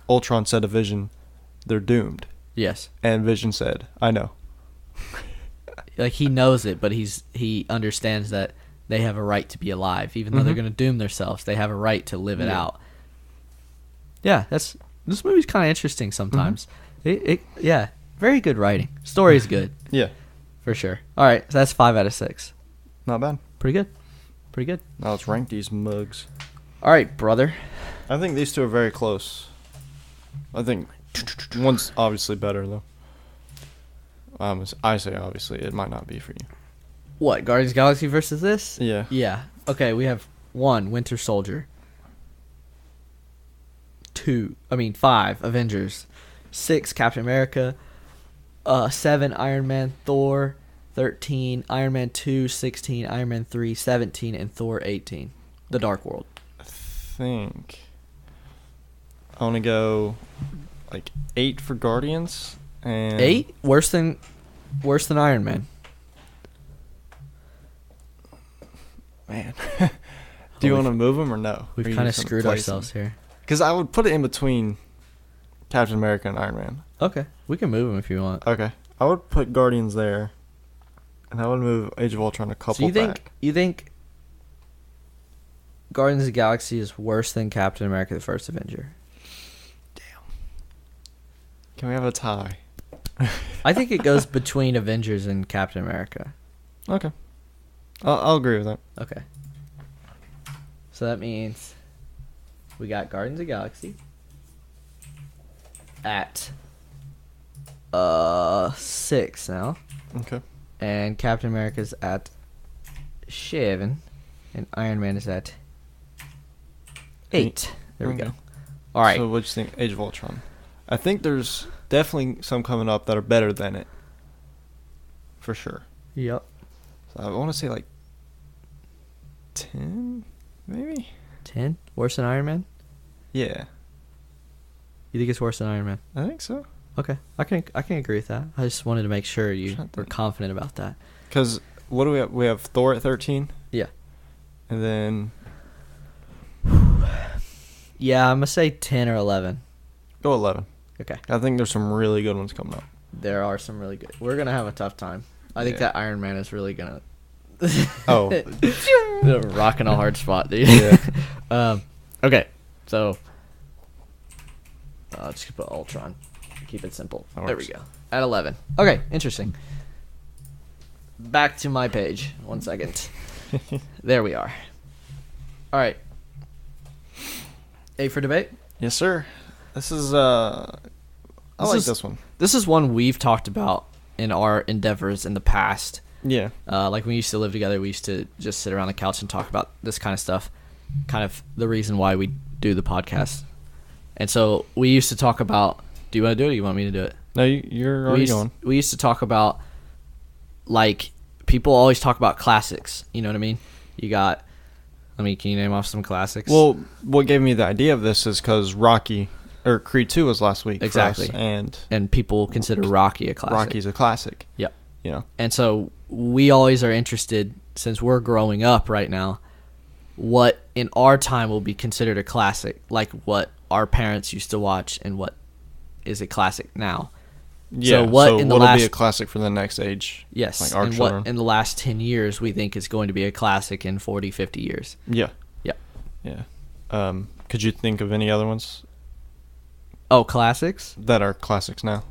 Ultron said to Vision, "They're doomed." Yes. And Vision said, "I know." Like he knows it, but he understands that they have a right to be alive, even though they're going to doom themselves. They have a right to live it out. Yeah, this movie's kind of interesting sometimes. Yeah, very good writing. Story is good. Yeah, for sure. All right, so that's 5 out of 6. Not bad. Pretty good. Now let's rank these mugs. All right, brother. I think these two are very close. I think one's obviously better though. I say obviously, it might not be for you. What, Guardians of the Galaxy versus this? Yeah. Yeah. Okay, we have 1, Winter Soldier. 5, Avengers. 6, Captain America. 7, Iron Man, Thor. 13, Iron Man 2. 16, Iron Man 3. 17, and Thor 18. The Dark World. I think I want to go like 8 for Guardians. And 8? Worse than Worse than Iron Man. Man. Do you want to move them or no? We've kind of screwed ourselves here. Because I would put it in between Captain America and Iron Man. Okay, we can move them if you want. Okay. I would put Guardians there. And I would move Age of Ultron a couple back. You think Guardians of the Galaxy is worse than Captain America: The First Avenger? Can we have a tie? I think it goes between Avengers and Captain America. Okay. I'll agree with that. Okay. So that means we got Guardians of the Galaxy at 6 now. Okay. And Captain America's at 7. And Iron Man is at 8. There we go. All right. So what do you think, Age of Ultron? I think there's definitely some coming up that are better than it. For sure. Yep. So I want to say like 10, maybe? 10? Worse than Iron Man? Yeah. You think it's worse than Iron Man? I think so. Okay. I can agree with that. I just wanted to make sure you were confident about that. Because what do we have? We have Thor at 13? Yeah. And then... Yeah, I'm going to say 10 or 11. Go 11. Okay. I think there's some really good ones coming up. There are some really good. We're going to have a tough time. I think that Iron Man is really going to... Oh. Rocking a hard spot, dude. Yeah. Okay. So, just put Ultron. Keep it simple. There we go. At 11. Okay, interesting. Back to my page. 1 second. There we are. All right. A for debate? Yes, sir. This is, I like this one. This is one we've talked about in our endeavors in the past. Yeah. Like when we used to live together, we used to just sit around the couch and talk about this kind of stuff. Kind of the reason why we do the podcast. And so we used to talk about, do you want to do it or you want me to do it? No, you're already going. We used to talk about, like, people always talk about classics. You know what I mean? You got, can you name off some classics? Well, what gave me the idea of this is because Creed 2 was last week. Exactly. For us, and people consider Rocky a classic. Rocky's a classic. Yep. You know. And so we always are interested, since we're growing up right now, what in our time will be considered a classic, like what our parents used to watch and what is a classic now. Yeah, so what'll be a classic for the next age? Yes, like our and children. what in the last 10 years we think is going to be a classic in 40, 50 years. Yeah. Yeah. Yeah. Could you think of any other ones? Oh, classics? That are classics now.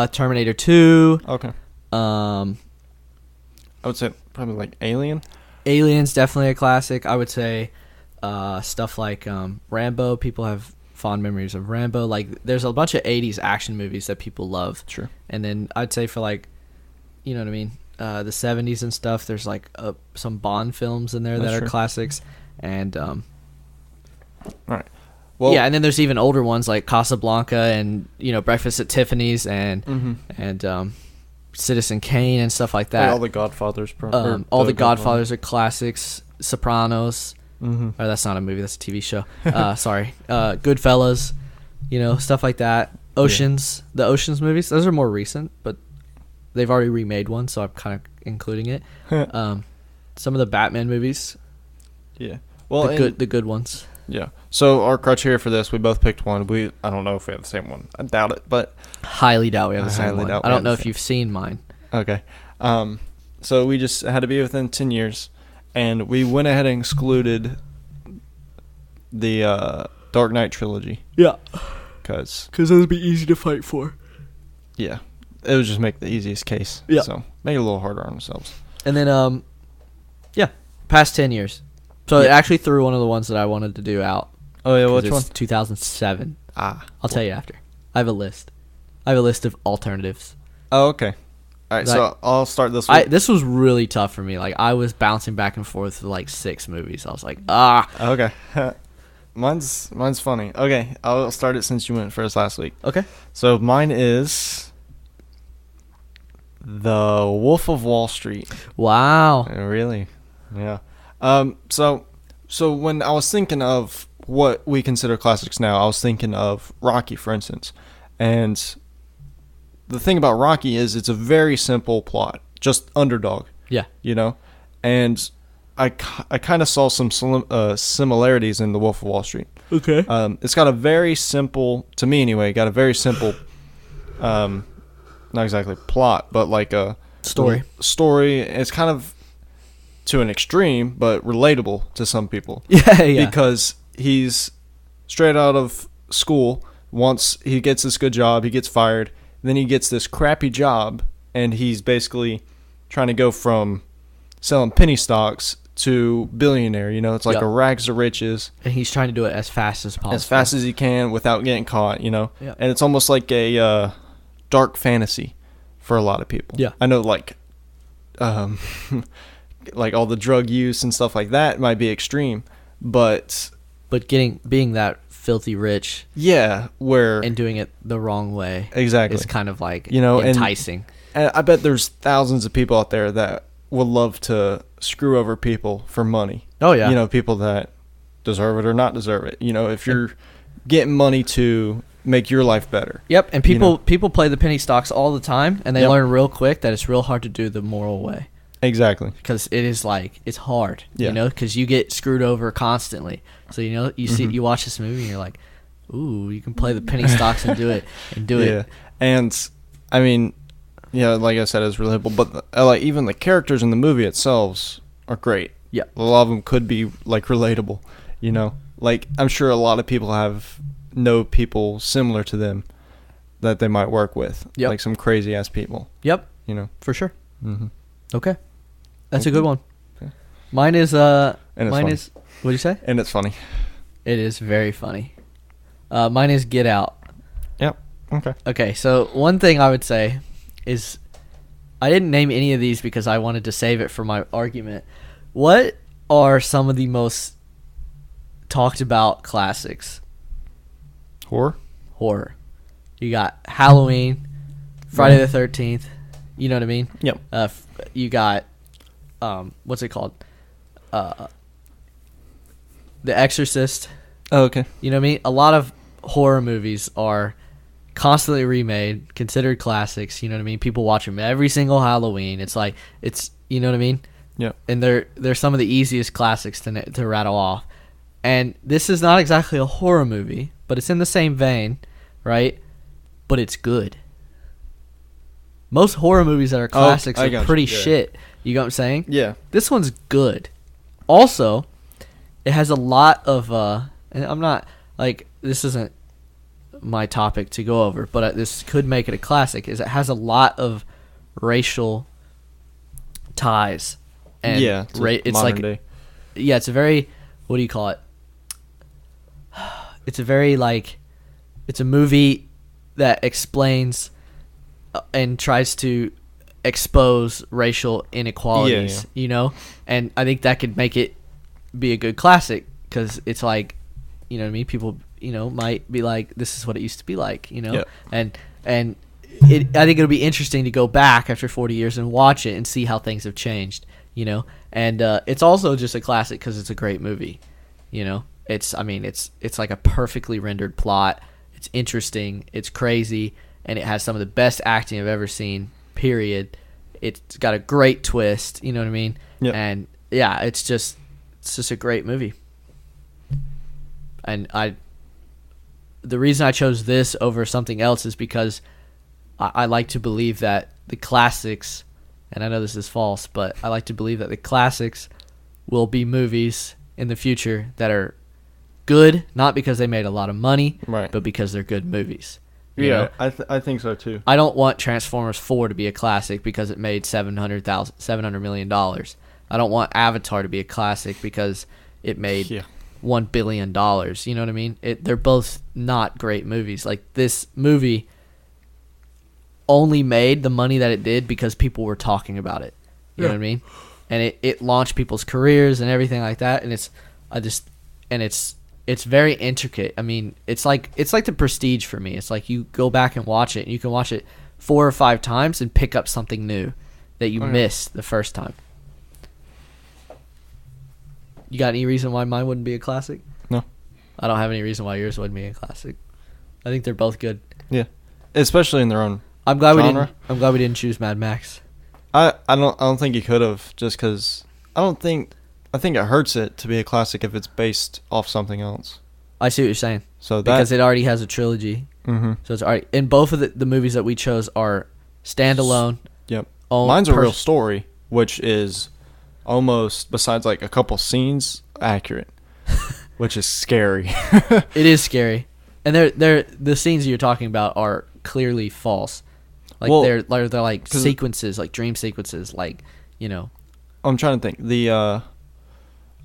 Terminator 2. Okay. I would say probably like Alien. Alien's definitely a classic. I would say stuff like Rambo. People have fond memories of Rambo. Like, there's a bunch of 80s action movies that people love. Sure. And then I'd say for, like, you know what I mean, the 70s and stuff, there's like some Bond films in there that are classics. And all right. Well, yeah, and then there's even older ones like Casablanca and, Breakfast at Tiffany's and Citizen Kane and stuff like that. all the Godfathers. All the Godfathers are classics. Sopranos. Mm-hmm. Or that's not a movie, that's a TV show. Sorry. Goodfellas, stuff like that. Oceans, the Oceans movies, those are more recent, but they've already remade one, so I'm kind of including it. Some of the Batman movies. Yeah. Well, the good ones. Yeah. So our criteria for this, we both picked one. I don't know if we have the same one. I doubt it, but highly doubt we have the same one. I don't know if you've seen mine. Okay. So we just had to be within 10 years, and we went ahead and excluded the Dark Knight trilogy. Yeah. Because those would be easy to fight for. Yeah. It would just make the easiest case. Yeah. So make it a little harder on ourselves. And then, past 10 years. So it actually threw one of the ones that I wanted to do out. Oh, yeah, which one? 2007. I'll tell you after. I have a list. of alternatives. Oh, okay. All right, so I'll start this one. This was really tough for me. Like, I was bouncing back and forth for like 6 movies. I was like, Okay. Mine's funny. Okay, I'll start it since you went first last week. Okay. So mine is The Wolf of Wall Street. Wow. Really? Yeah. So when I was thinking of what we consider classics now, I was thinking of Rocky, for instance, and the thing about Rocky is it's a very simple plot, just underdog. Yeah. You know, and I kind of saw some similarities in The Wolf of Wall Street. Okay. It's got a very simple, to me anyway, got a very simple, not exactly plot, but like a Story. It's kind of to an extreme, but relatable to some people. Yeah. Because he's straight out of school. Once he gets this good job, he gets fired. Then he gets this crappy job, and he's basically trying to go from selling penny stocks to billionaire. You know, it's like a rags to riches. And he's trying to do it as fast as possible. As fast as he can without getting caught, you know. Yeah. And it's almost like a dark fantasy for a lot of people. Yeah. I know, like, like all the drug use and stuff like that might be extreme, but being that filthy rich, yeah, where and doing it the wrong way, exactly, is kind of like, you know, enticing. And I bet there's thousands of people out there that would love to screw over people for money. Oh yeah, you know, people that deserve it or not deserve it. You know, if you're getting money to make your life better. Yep, and people play the penny stocks all the time, and they learn real quick that it's real hard to do the moral way. Exactly. Because it is like, it's hard, yeah. you know, because you get screwed over constantly. So, you know, you watch this movie and you're like, ooh, you can play the penny stocks and do it. Yeah. And, I mean, yeah, like I said, it's relatable. But, like, even the characters in the movie itself are great. Yeah. A lot of them could be, like, relatable, you know. Like, I'm sure a lot of people know people similar to them that they might work with. Yep. Like some crazy-ass people. Yep. You know. For sure. Mm-hmm. Okay. That's a good one. Okay. Mine is and mine is, what'd you say? And it's funny. It is very funny. Mine is Get Out. Yep. Okay. Okay, so one thing I would say is, I didn't name any of these because I wanted to save it for my argument. What are some of the most talked about classics? Horror. You got Halloween, Friday the 13th. You know what I mean? Yep. You got, what's it called? The Exorcist. Oh, okay. You know what I mean? A lot of horror movies are constantly remade, considered classics. You know what I mean? People watch them every single Halloween. It's like, you know what I mean? Yeah. And they're some of the easiest classics to rattle off. And this is not exactly a horror movie, but it's in the same vein, right? But it's good. Most horror movies that are classics are pretty shit. You know what I'm saying? Yeah. This one's good. Also, it has a lot of, and I'm not, like, this isn't my topic to go over, but this could make it a classic, is it has a lot of racial ties. And yeah. It's modern like, day. Yeah, it's a very, what do you call it? It's a very, like, it's a movie that explains and tries to expose racial inequalities, you know? And I think that could make it be a good classic, because it's like, you know what I mean? People, you know, might be like, this is what it used to be like, you know? Yeah. And I think it'll be interesting to go back after 40 years and watch it and see how things have changed, you know? And it's also just a classic because it's a great movie, you know? It's like a perfectly rendered plot. It's interesting. It's crazy. And it has some of the best acting I've ever seen, period. It's got a great twist, you know what I mean? Yeah. And yeah, it's just a great movie. And the reason I chose this over something else is because I like to believe that the classics, and I know this is false, but I like to believe that the classics will be movies in the future that are good, not because they made a lot of money, right, but because they're good movies. Yeah, I think so too. I don't want Transformers 4 to be a classic because it made $700 million. I don't want Avatar to be a classic because it made $1 billion. You know what I mean? They're both not great movies. Like, this movie only made the money that it did because people were talking about it. You know what I mean? And it launched people's careers and everything like that. And it's very intricate. I mean, it's like the Prestige for me. It's like you go back and watch it, and you can watch it 4 or 5 times and pick up something new that you missed the first time. You got any reason why mine wouldn't be a classic? No. I don't have any reason why yours wouldn't be a classic. I think they're both good. Yeah. Especially in their own I'm glad genre. we didn't choose Mad Max. I don't think you could have, just because I think it hurts it to be a classic if it's based off something else. I see what you're saying. So because it already has a trilogy. Mm-hmm. So it's already, and both of the movies that we chose are standalone. Yep. Mine's a real story, which is almost, besides like a couple scenes, accurate, which is scary. It is scary, and the scenes you're talking about are clearly false. Like they're like sequences, like dream sequences, like, you know. I'm trying to think.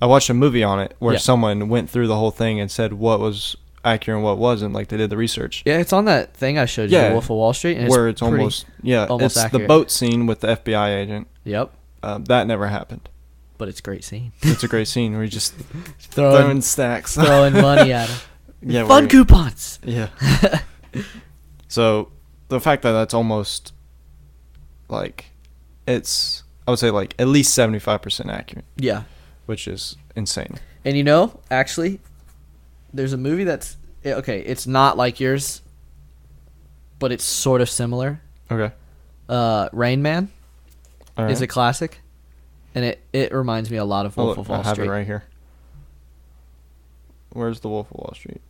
I watched a movie on it where someone went through the whole thing and said what was accurate and what wasn't. Like, they did the research. Yeah, it's on that thing I showed you, The Wolf of Wall Street, and where it's almost it's accurate. the boat scene with the FBI agent. Yep. That never happened. But it's a great scene. It's a great scene where you just throwing stacks, throwing money at him. Yeah, fun coupons. Yeah. So the fact that that's almost like I would say like at least 75% accurate. Yeah. Which is insane. And actually, there's a movie that's okay. It's not like yours, but it's sort of similar. Okay. Rain Man right. is a classic, and it reminds me a lot of Wolf of Wall Street. I have it right here. Where's the Wolf of Wall Street?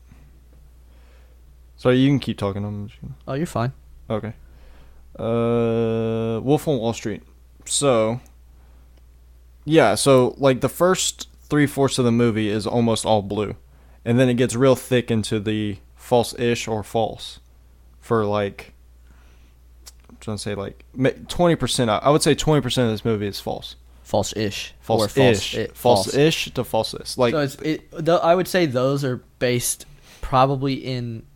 Sorry, you can keep talking. Oh, you're fine. Okay. Wolf on Wall Street. So, yeah, like the first 3/4 of the movie is almost all blue. And then it gets real thick into the false-ish or false for like, I'm trying to say like 20%. I would say 20% of this movie is false. False-ish. False-ish. False-ish to false-ish. Like, so I would say those are based probably in...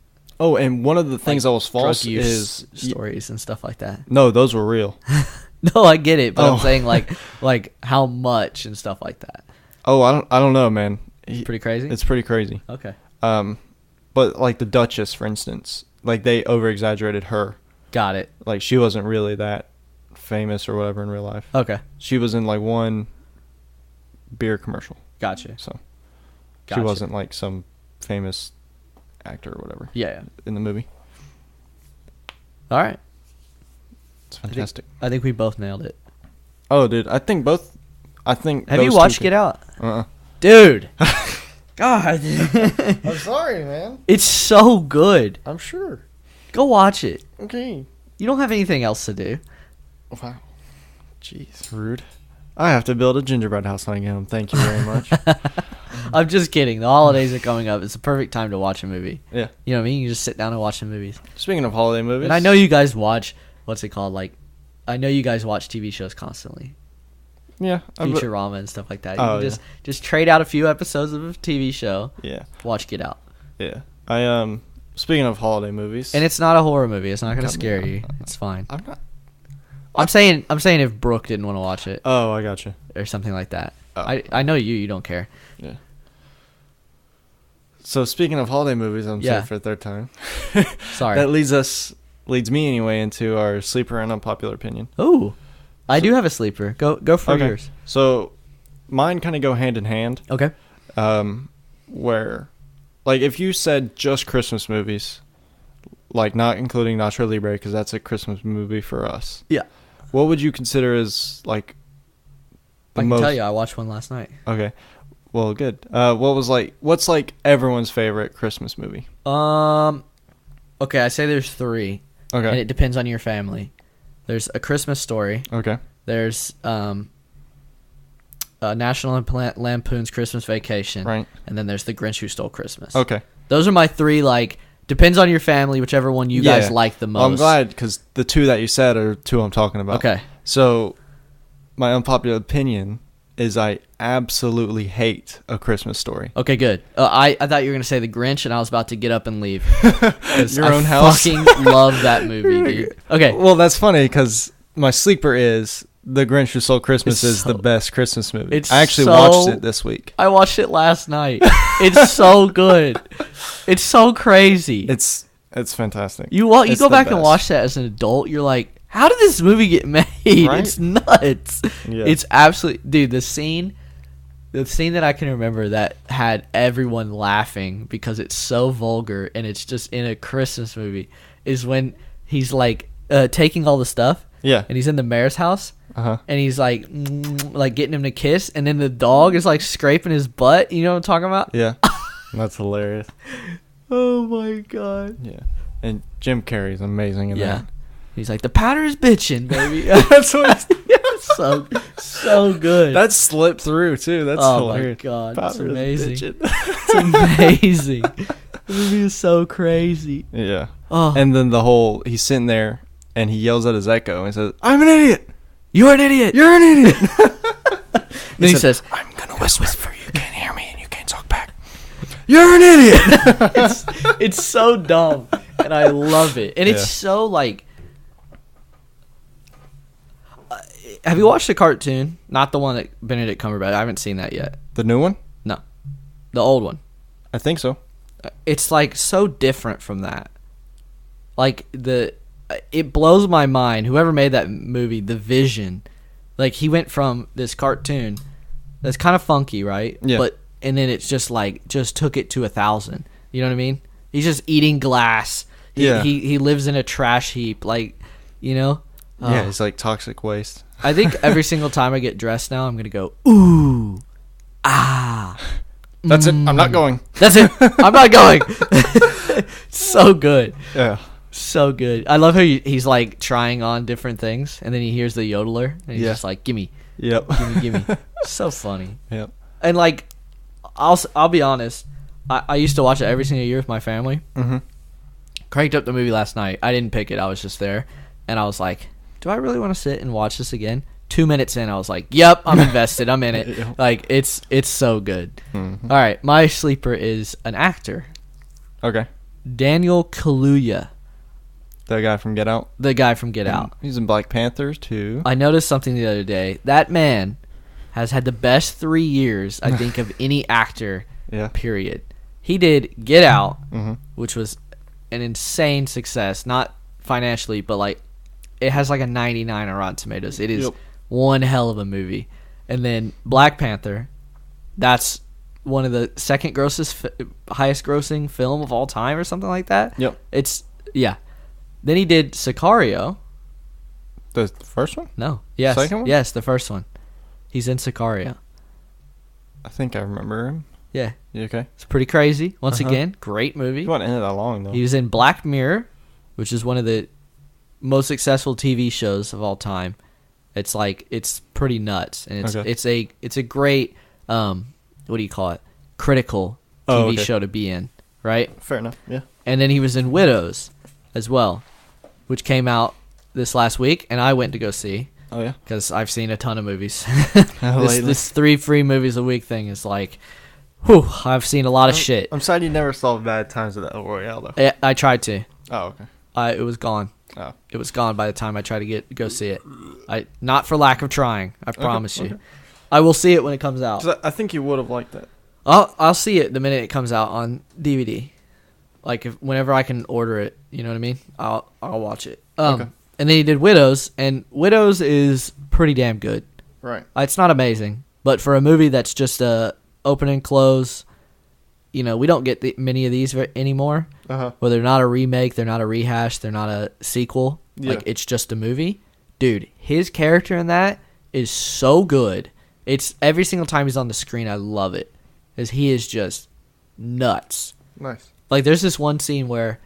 Oh, and one of the things that was false drug use is stories and stuff like that. No, those were real. No, I get it, but I'm saying like how much and stuff like that. Oh, I don't know, man. It's pretty crazy. It's pretty crazy. Okay. But like the Duchess, for instance, like they over exaggerated her. Got it. Like she wasn't really that famous or whatever in real life. Okay. She was in like one beer commercial. Gotcha. So she wasn't like some famous actor or whatever. Yeah. In the movie. All right. It's fantastic. I think we both nailed it. Oh, dude, I think. Have you watched Get Out? Uh-uh. Dude. God. I'm sorry, man. It's so good. I'm sure. Go watch it. Okay. You don't have anything else to do. Wow. Jeez, rude. I have to build a gingerbread house on him. Thank you very much. I'm just kidding. The holidays are coming up. It's the perfect time to watch a movie. Yeah. You know what I mean? You just sit down and watch some movies. Speaking of holiday movies. And I know you guys watch, what's it called? Like, I know you guys watch TV shows constantly. Yeah. Futurama and stuff like that. You Oh, can just trade out a few episodes of a TV show. Yeah. Watch Get Out. Yeah. Speaking of holiday movies. And it's not a horror movie. It's not going to scare you. It's fine. I'm not. I'm saying if Brooke didn't want to watch it. Oh, I gotcha. Or something like that. Oh. I know you don't care. Yeah. So speaking of holiday movies, I'm saying for the third time. Sorry. That leads me anyway into our sleeper and unpopular opinion. Ooh. I do have a sleeper. Go for yours. So mine kind of go hand in hand. Okay. Where, like, if you said just Christmas movies, like not including Nacho Libre because that's a Christmas movie for us. Yeah. What would you consider as like? I can tell you, I watched one last night. Okay. Well, good. What's like everyone's favorite Christmas movie? Okay, I say there's 3. Okay. And it depends on your family. There's A Christmas Story. Okay. There's National Lampoon's Christmas Vacation. Right. And then there's The Grinch Who Stole Christmas. Okay. Those are my 3, like, depends on your family, whichever one you guys like the most. Well, I'm glad because the 2 that you said are 2 I'm talking about. Okay. So, my unpopular opinion is I absolutely hate A Christmas Story. Okay, good. I thought you were going to say The Grinch, and I was about to get up and leave. Your own house? I fucking love that movie, dude. Okay. Well, that's funny because my sleeper is The Grinch Who Stole Christmas is the best Christmas movie. I actually watched it this week. I watched it last night. It's so good. It's so crazy. It's fantastic. You go back and watch that as an adult, you're like, how did this movie get made? Right? It's nuts. Yeah. It's absolutely... Dude, the scene that I can remember that had everyone laughing because it's so vulgar and it's just in a Christmas movie is when he's like... taking all the stuff. Yeah. And he's in the mayor's house. Uh-huh. And he's like getting him to kiss, and then the dog is like scraping his butt. You know what I'm talking about? Yeah. That's hilarious. Oh my god. Yeah. And Jim Carrey's amazing in that. He's like, the powder is bitching, baby. That's what he's so good. That slipped through too. That's hilarious. Oh my god. It's Powder is amazing. bitchin'. It's amazing. The movie is so crazy. Yeah. Oh. And then he's sitting there and he yells at his echo and says, "I'm an idiot. You're an idiot. You're an idiot." Then he says, "I'm gonna whisper. You can't hear me and you can't talk back. You're an idiot." it's so dumb, and I love it. And it's so like. Have you watched the cartoon? Not the one that Benedict Cumberbatch. I haven't seen that yet. The new one? No, the old one. I think so. It's like so different from that. Like it blows my mind. Whoever made that movie, the vision, like he went from this cartoon that's kind of funky, right? Yeah. And then it's just took it to 1,000. You know what I mean? He's just eating glass. He lives in a trash heap, like, you know. Yeah, it's like toxic waste. I think every single time I get dressed now, I'm gonna go ooh, ah. That's it. I'm not going. That's it. I'm not going. So good. Yeah. So good. I love how he's like trying on different things, and then he hears the yodeler, and he's just like, "Gimme, Yep. gimme." So funny. Yep. And like, I'll be honest. I used to watch it every single year with my family. Mm-hmm. Cranked up the movie last night. I didn't pick it. I was just there, and I was like, "Do I really want to sit and watch this again?" 2 minutes in, I was like, "Yep, I'm invested. I'm in it." Yeah. Like it's so good. Mm-hmm. All right, my sleeper is an actor, Okay. Daniel Kaluuya, That guy from Get Out. the guy from Get Out. He's in Black Panthers too. I noticed something the other day. That man has had the best 3 years, I think, of any actor. Yeah. Period. He did Get Out, Mm-hmm. which was an insane success, not financially, but like it has like a 99 on Rotten Tomatoes. It is one hell of a movie. And then Black Panther, that's one of the second highest grossing film of all time or something like that. Yep. Then he did Sicario. The first one? No. Yes. Second one? Yes, the first one. He's in Sicario. I think I remember him. Yeah. You okay? It's pretty crazy. Once Uh-huh. again, great movie. He wasn't in it that long though. He was in Black Mirror, which is one of the most successful TV shows of all time. It's like it's pretty nuts, and it's a great what do you call it? Critical TV show to be in, right? Fair enough. Yeah. And then he was in Widows as well, which came out this last week, and I went to go see. Oh yeah. Because I've seen a ton of movies. Lately. this 3 free movies a week thing is like, whew, I've seen a lot of shit. I'm sad you never saw Bad Times at the El Royale though. I tried to. Oh okay. It was gone. Oh. It was gone by the time I tried to go see it. Not for lack of trying. I promise you. Okay. I will see it when it comes out. I think you would have liked that. I'll see it the minute it comes out on DVD. Like whenever I can order it, you know what I mean? I'll watch it. Okay. And then he did Widows, and Widows is pretty damn good. Right. It's not amazing, but for a movie that's just open and close, you know, we don't get many of these anymore. Uh-huh. Where they're not a remake, they're not a rehash, they're not a sequel. Yeah. Like it's just a movie. Dude, his character in that is so good. It's every single time he's on the screen, I love it, because he is just nuts. Nice. Like there's this one scene where,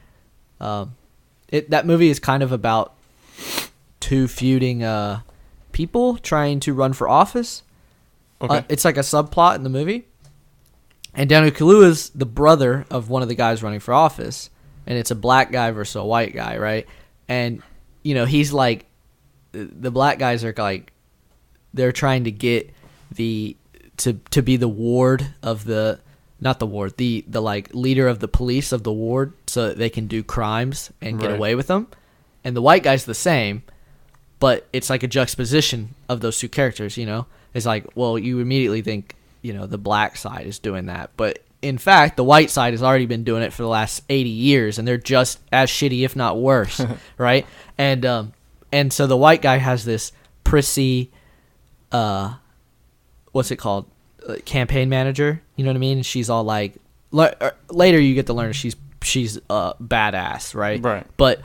that movie is kind of about two feuding people trying to run for office. Okay. It's like a subplot in the movie. And Daniel Kaluuya is the brother of one of the guys running for office, and it's a black guy versus a white guy, right? And you know, he's like, the black guys are like, they're trying to get to be the ward of the like leader of the police of the ward, so that they can do crimes and get away with them. And the white guy's the same, but it's like a juxtaposition of those two characters, you know? It's like, well, you immediately think, you know, the black side is doing that. But in fact, the white side has already been doing it for the last 80 years, and they're just as shitty, if not worse, right? And so the white guy has this prissy, what's it called? Campaign manager, you know what I mean? She's all like, later you get to learn she's badass, right? Right. But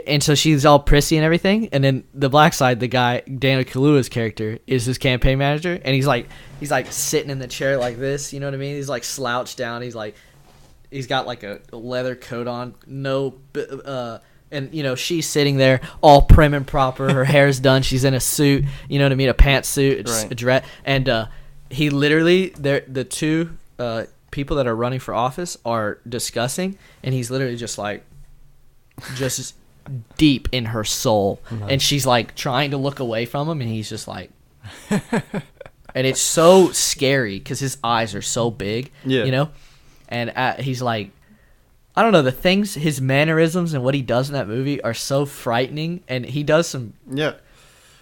And so she's all prissy and everything, and then the black side, the guy Daniel Kaluuya's character is his campaign manager, and he's like sitting in the chair like this, you know what I mean? He's like slouched down. He's got like a leather coat on, and you know she's sitting there all prim and proper. Her hair's done. She's in a suit, you know what I mean, a pantsuit, Right. a dress, and he literally the two people that are running for office are discussing, and he's literally just deep in her soul, and she's like trying to look away from him, and he's just like and it's so scary because his eyes are so big, you know, and he's like, I don't know, the things, his mannerisms and what he does in that movie are so frightening, and he does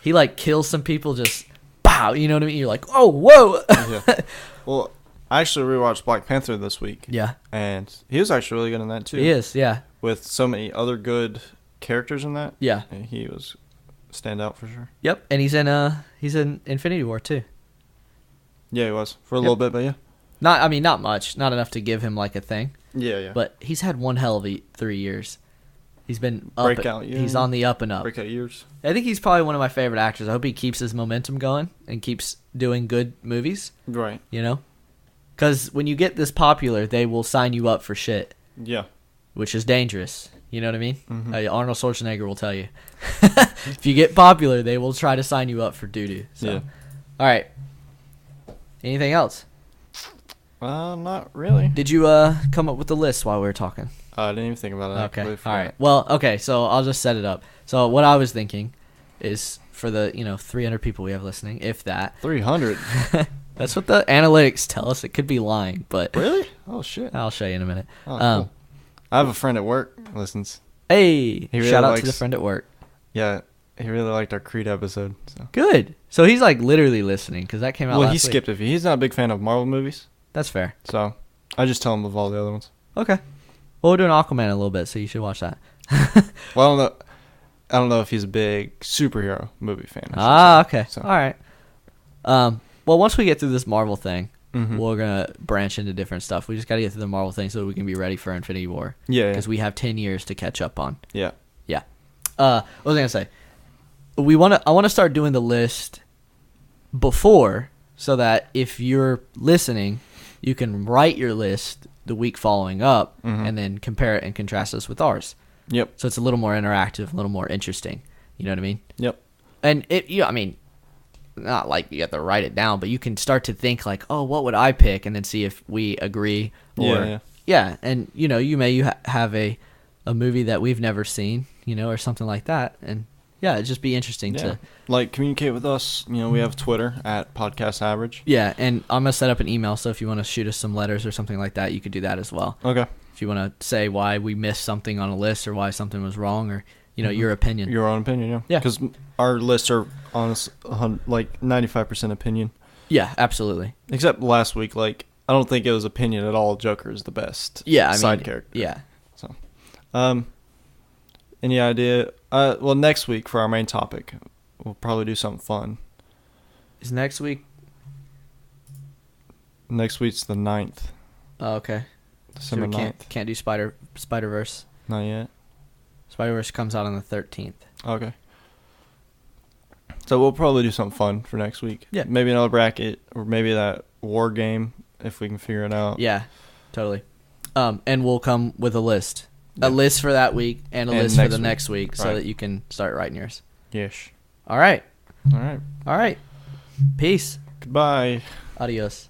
he like kills some people just pow, you know what I mean? You're like, oh, whoa. Yeah. Well, I actually rewatched Black Panther this week. Yeah. And he was actually really good in that too. He is, yeah. With so many other good characters in that. Yeah. And he was stand out for sure. Yep, and he's in Infinity War too. Yeah, he was for a little bit, but yeah. Not much, not enough to give him like a thing. Yeah. But he's had one hell of 3 years. He's been breakout. Yeah. He's on the up and up. Breakout years. I think he's probably one of my favorite actors. I hope he keeps his momentum going and keeps doing good movies. Right. You know, because when you get this popular, they will sign you up for shit. Yeah. Which is dangerous. You know what I mean? Mm-hmm. Arnold Schwarzenegger will tell you. If you get popular, they will try to sign you up for doo-doo. So. Yeah. All right. Anything else? Not really. Did you come up with the list while we were talking? I didn't even think about it. Okay. All right. Well, okay. So I'll just set it up. So what I was thinking is for the 300 people we have listening, if that. 300. That's what the analytics tell us. It could be lying, but Really? Oh shit. I'll show you in a minute. Oh, cool. I have a friend at work who listens. Hey, He really shout out to likes- the friend at work. Yeah, he really liked our Creed episode. So. Good. So he's like literally listening because that came out. Well, last he week. skipped a few. He's not a big fan of Marvel movies, That's fair. so I just tell him of all the other ones. Okay. Well, we're doing Aquaman in a little bit, so you should watch that. Well, I don't know if he's a big superhero movie fan. Okay. So. All right. Well, once we get through this Marvel thing, Mhm. we're gonna branch into different stuff. We just gotta get through the Marvel thing so we can be ready for Infinity War. Yeah. Because we have 10 years to catch up on. Yeah. Yeah. What was I gonna say? I wanna start doing the list before, so that if you're listening, you can write your list the week following up, and then compare it and contrast us with ours. Yep. So it's a little more interactive, a little more interesting. You know what I mean? Yep. And not like you have to write it down, but you can start to think like, oh, what would I pick, and then see if we agree. Or and you may have a movie that we've never seen, or something like that, and it'd just be interesting to communicate with us. We have Twitter at Podcast Average. Yeah, and I'm gonna set up an email, so if you want to shoot us some letters or something like that, you could do that as well. Okay. If you want to say why we missed something on a list or why something was wrong, or your opinion. Your own opinion, yeah. Yeah. Because our lists are honest, like 95% opinion. Yeah, absolutely. Except last week, I don't think it was opinion at all. Joker is the best. Side character. Yeah. So, any idea? Well, next week for our main topic, we'll probably do something fun. Is next week? Next week's the 9th. Oh, okay. December So we 9th. can't do Spider-Verse. Not yet. Spider-Verse comes out on the 13th. Okay. So we'll probably do something fun for next week. Yeah. Maybe another bracket, or maybe that war game if we can figure it out. Yeah, totally. And we'll come with a list. Yeah. A list for that week and a And list for next the week. next week, so Right. that you can start writing yours. Yes. All right. All right. All right. Peace. Goodbye. Adios.